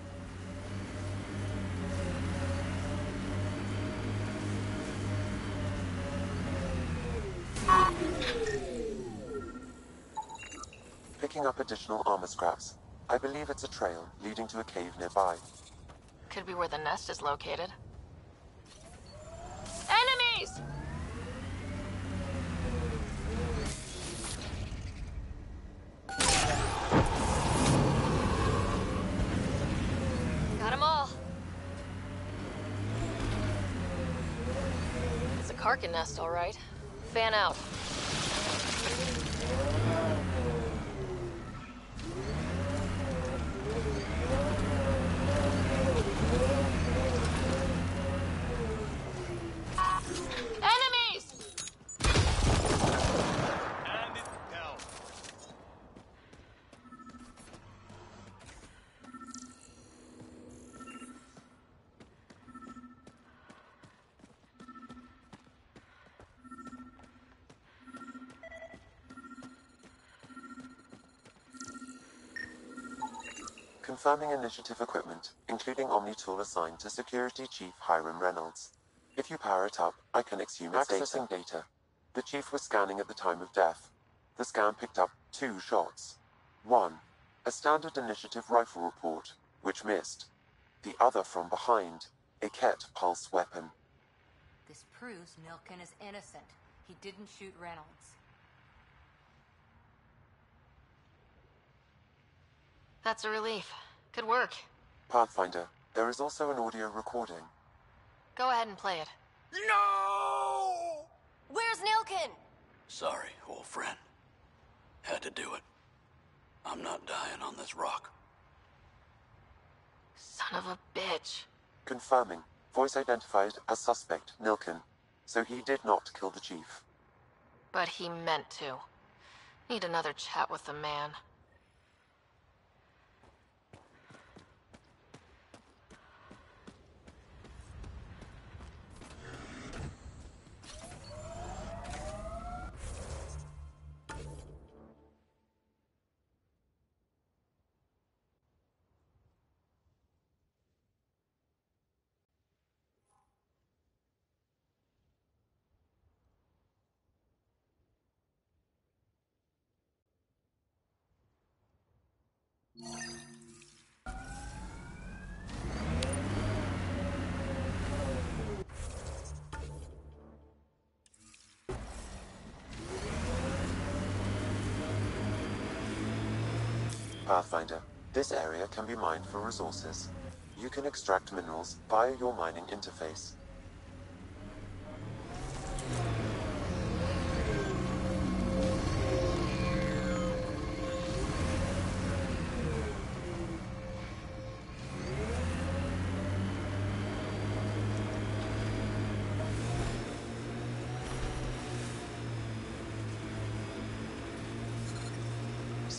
Picking up additional armor scraps. I believe it's a trail leading to a cave nearby.
Could be where the nest is located. Enemies! Got them all. It's a Karkin nest, all right. Fan out.
Confirming initiative equipment, including Omni tool assigned to Security Chief Hiram Reynolds. If you power it up, I can exhume its accessing data. The Chief was scanning at the time of death. The scan picked up 2 shots. 1. A standard initiative rifle report, which missed. The other from behind, a Ket pulse weapon.
This proves Nilkin is innocent. He didn't shoot Reynolds.
That's a relief. Good work.
Pathfinder, there is also an audio recording.
Go ahead and play it.
No!
Where's Nilkin?
Sorry, old friend. Had to do it. I'm not dying on this rock.
Son of a bitch.
Confirming, voice identified as suspect Nilkin, so he did not kill the Chief.
But he meant to. Need another chat with the man.
Pathfinder, this area can be mined for resources. You can extract minerals via your mining interface.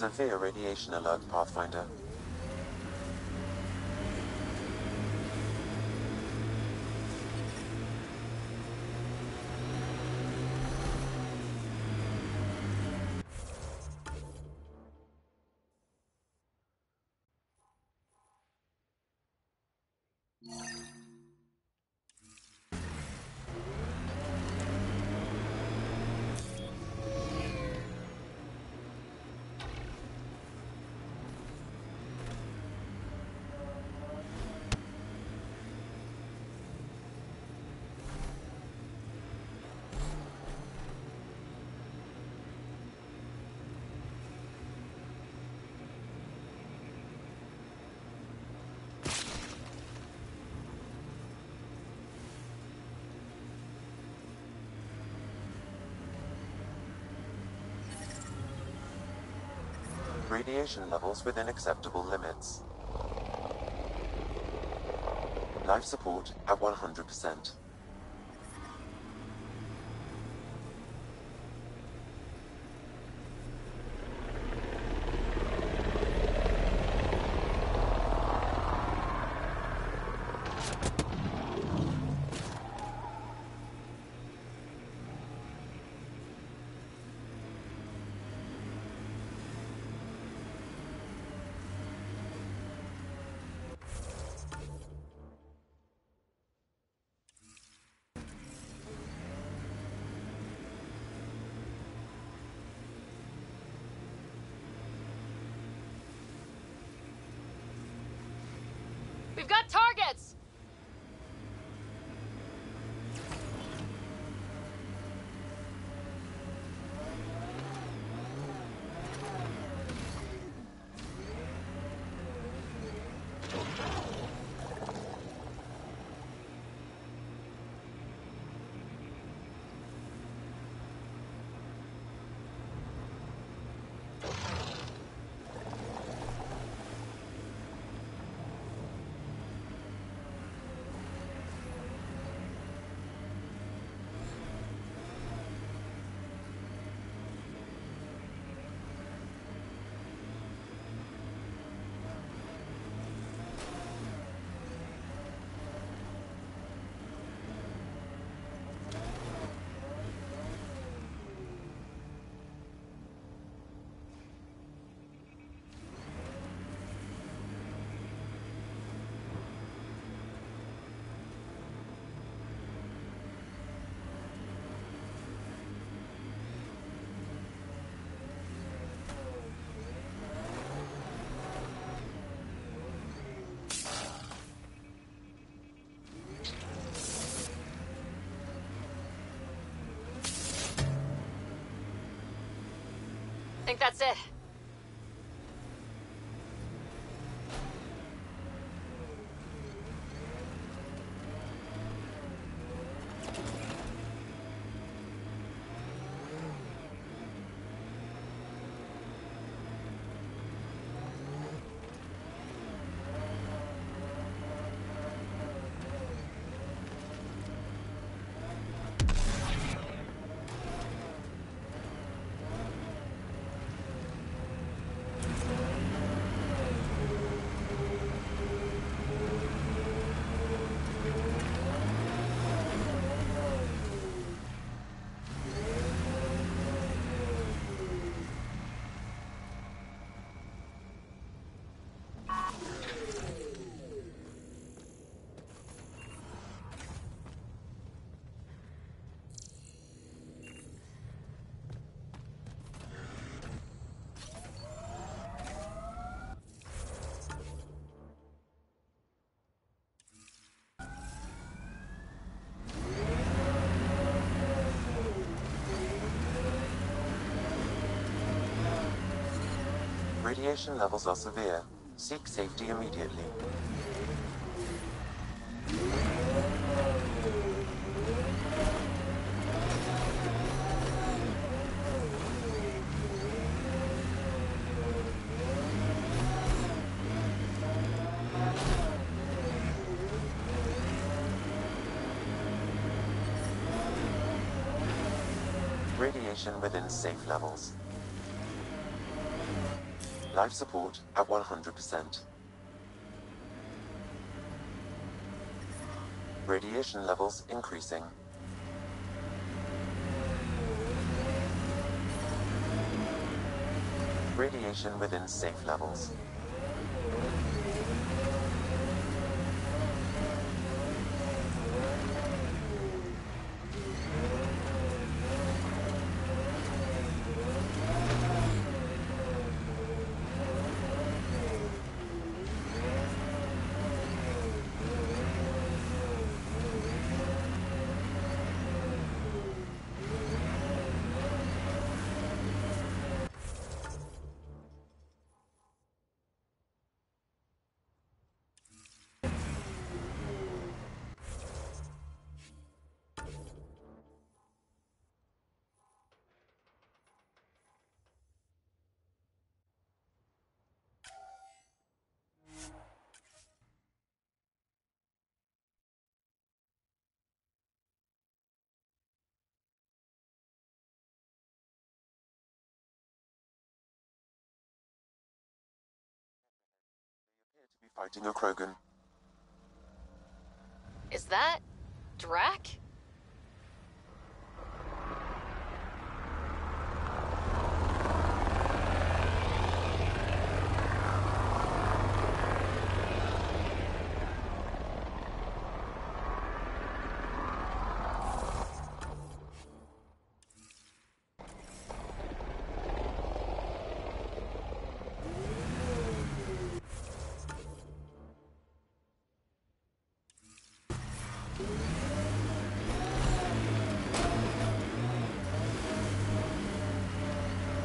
Severe radiation alert, Pathfinder. Radiation levels within acceptable limits. Life support at 100%.
We've got targets! I think that's it.
Radiation levels are severe. Seek safety immediately. Radiation within safe levels. Life support at 100%. Radiation levels increasing. Radiation within safe levels. Be fighting a Krogan.
Is that Drac?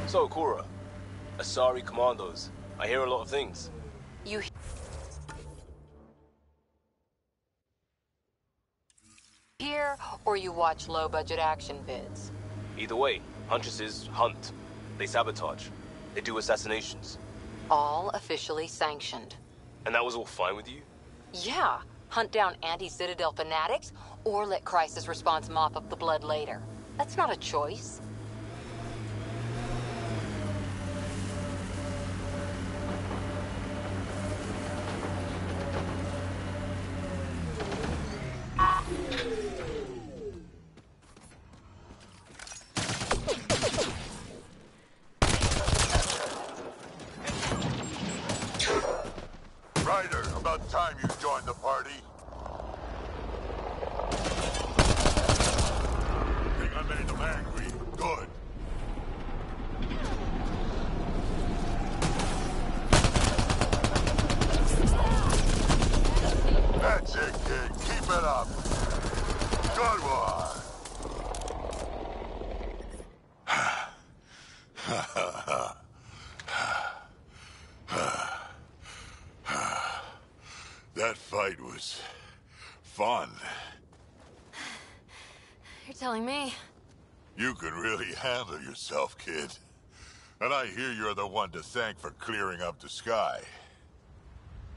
So, Cora, Asari Commandos. I hear a lot of things.
You hear or you watch low-budget action vids?
Either way, Huntresses hunt. They sabotage. They do assassinations.
All officially sanctioned.
And that was all fine with you?
Yeah, hunt down anti-Citadel fanatics or let crisis response mop up the blood later. That's not a choice.
Ryder, about time you joined the party. Think I made them angry. Good. That's it, kid. Keep it up. Good one. That fight was fun.
You're telling me.
You can really handle yourself, kid. And I hear you're the one to thank for clearing up the sky.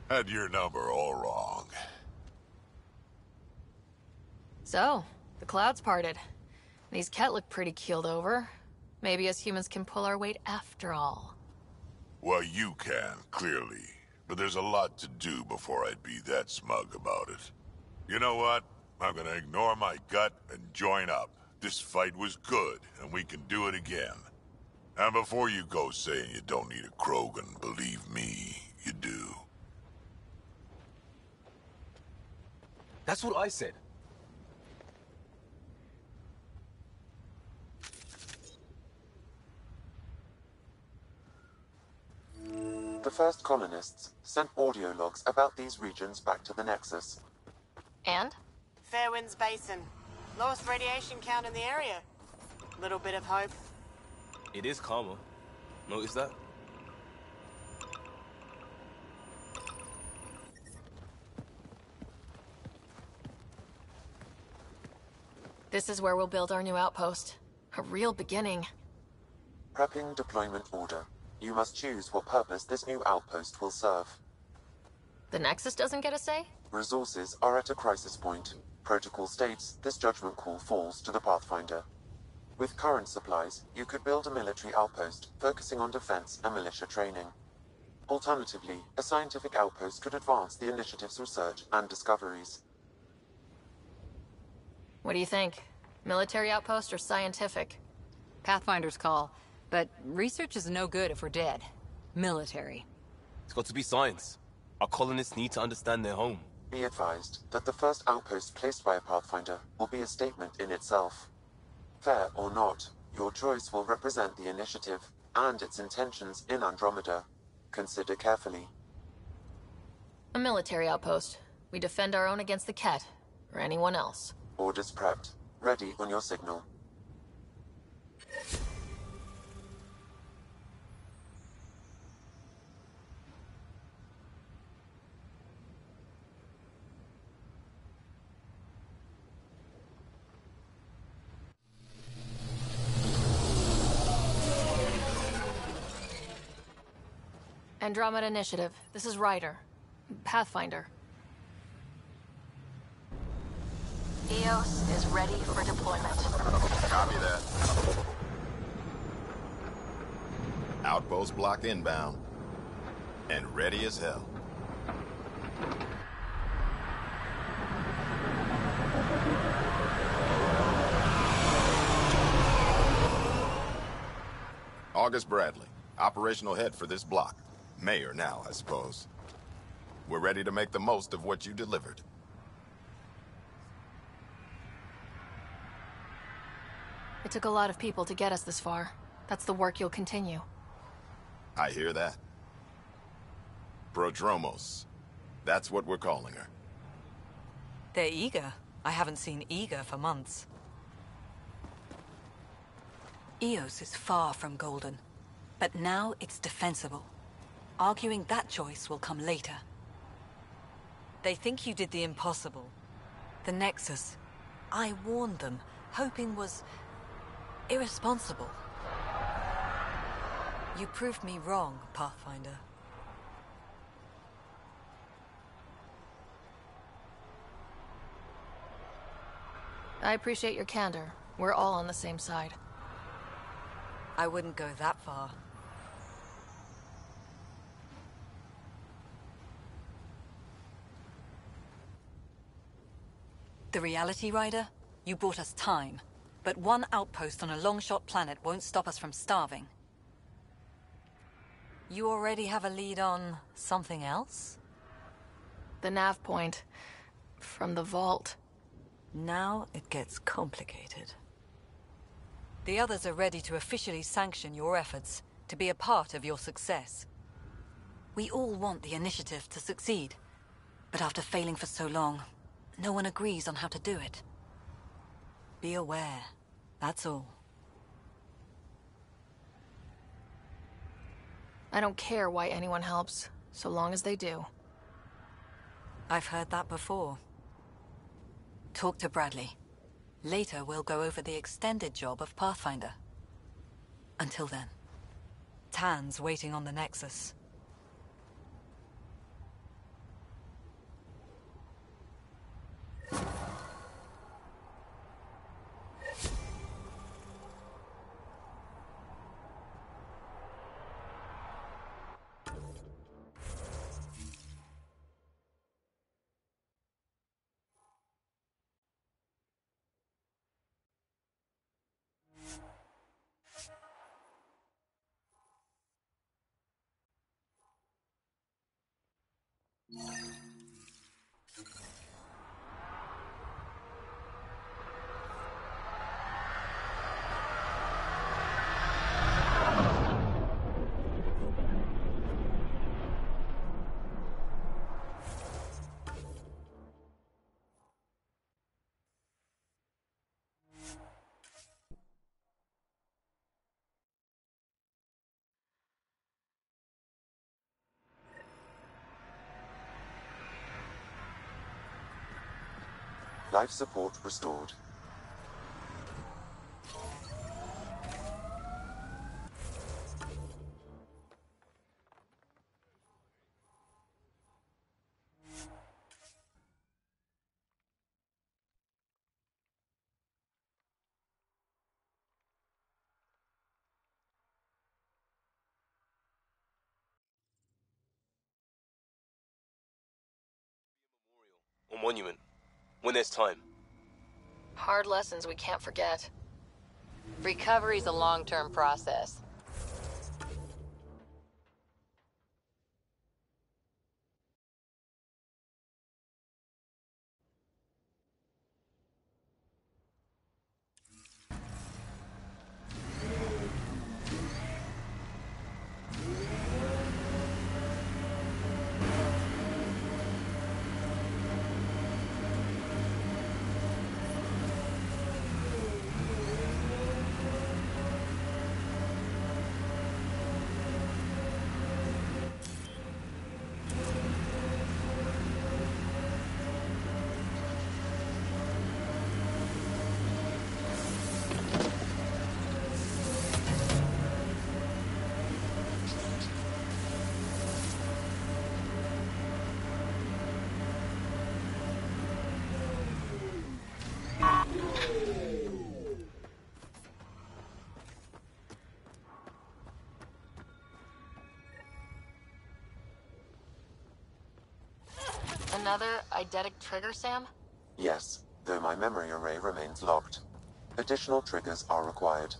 Had your number all wrong.
So, the clouds parted. These Ket look pretty keeled over. Maybe us humans can pull our weight after all.
Well, you can, clearly. But there's a lot to do before I'd be that smug about it. You know what? I'm gonna ignore my gut and join up. This fight was good, and we can do it again. And before you go saying you don't need a Krogan, believe me, you do.
That's what I said.
The first colonists sent audio logs about these regions back to the Nexus.
And?
Fairwinds Basin. Lowest radiation count in the area. Little bit of hope.
It is calmer. Notice that?
This is where we'll build our new outpost. A real beginning.
Prepping deployment order. You must choose what purpose this new outpost will serve.
The Nexus doesn't get a say?
Resources are at a crisis point. Protocol states this judgment call falls to the Pathfinder. With current supplies, you could build a military outpost, focusing on defense and militia training. Alternatively, a scientific outpost could advance the initiative's research and discoveries.
What do you think? Military outpost or scientific?
Pathfinder's call, but research is no good if we're dead. Military.
It's got to be science. Our colonists need to understand their home.
Be advised that the first outpost placed by a Pathfinder will be a statement in itself. Fair or not, your choice will represent the initiative and its intentions in Andromeda. Consider carefully.
A military outpost. We defend our own against the Ket, or anyone else.
Orders prepped. Ready on your signal.
Andromeda Initiative. This is Ryder. Pathfinder. EOS is ready for deployment.
Copy that. Outpost block inbound. And ready as hell. August Bradley, operational head for this block. Mayor now, I suppose. We're ready to make the most of what you delivered.
It took a lot of people to get us this far. That's the work you'll continue.
I hear that. Prodromos. That's what we're calling her.
They're eager. I haven't seen eager for months. EOS is far from golden, but now it's defensible. Arguing that choice will come later. They think you did the impossible. The Nexus. I warned them, hoping was irresponsible. You proved me wrong, Pathfinder.
I appreciate your candor. We're all on the same side.
I wouldn't go that far. The reality, Rider? You brought us time. But one outpost on a long-shot planet won't stop us from starving. You already have a lead on something else?
The nav point. From the vault.
Now it gets complicated. The others are ready to officially sanction your efforts, to be a part of your success. We all want the initiative to succeed. But after failing for so long, no one agrees on how to do it. Be aware, that's all.
I don't care why anyone helps, so long as they do.
I've heard that before. Talk to Bradley. Later we'll go over the extended job of Pathfinder. Until then, Tan's waiting on the Nexus.
Life support restored.
or Monument. When there's time.
Hard lessons we can't forget.
Recovery's a long-term process.
Another eidetic trigger, Sam?
Yes, though my memory array remains locked. Additional triggers are required.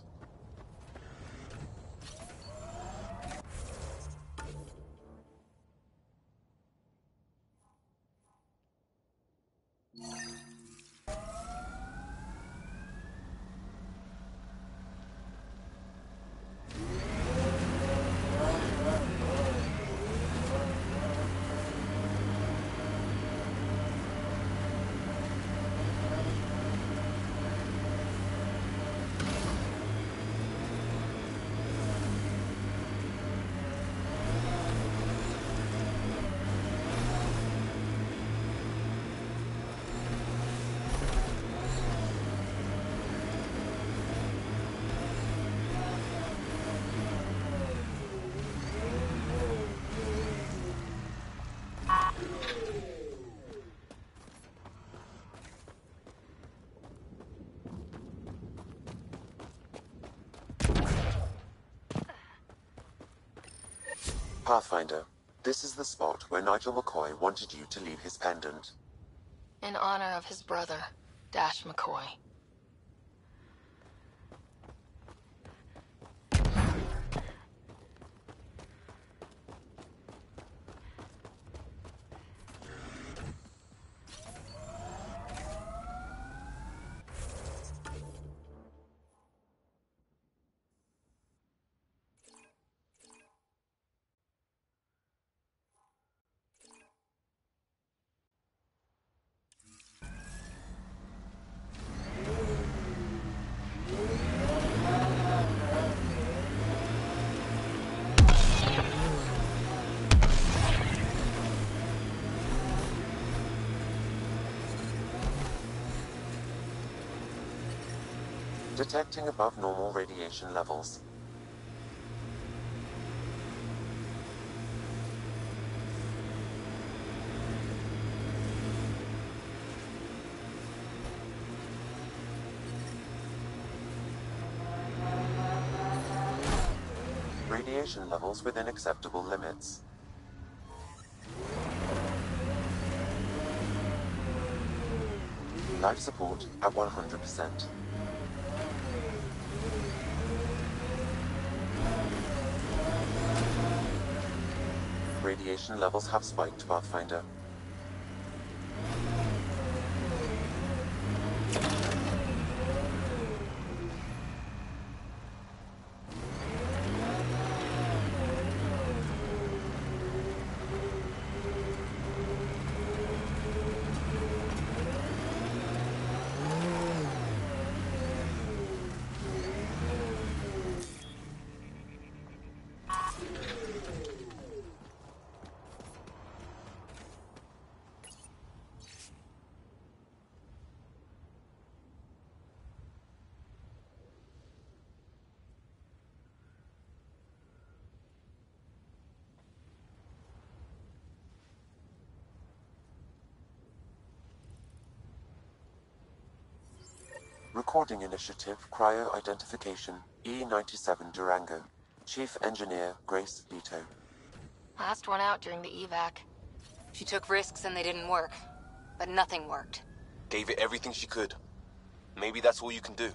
Pathfinder, this is the spot where Nigel McCoy wanted you to leave his pendant.
In honor of his brother, Dash McCoy.
Detecting above normal radiation levels. Radiation levels within acceptable limits. Life support at 100%. Radiation levels have spiked, Pathfinder. Recording Initiative Cryo-Identification E-97 Durango. Chief Engineer Grace Leto.
Last one out during the evac.
She took risks and they didn't work. but nothing worked.
Gave it everything she could. Maybe that's all you can do.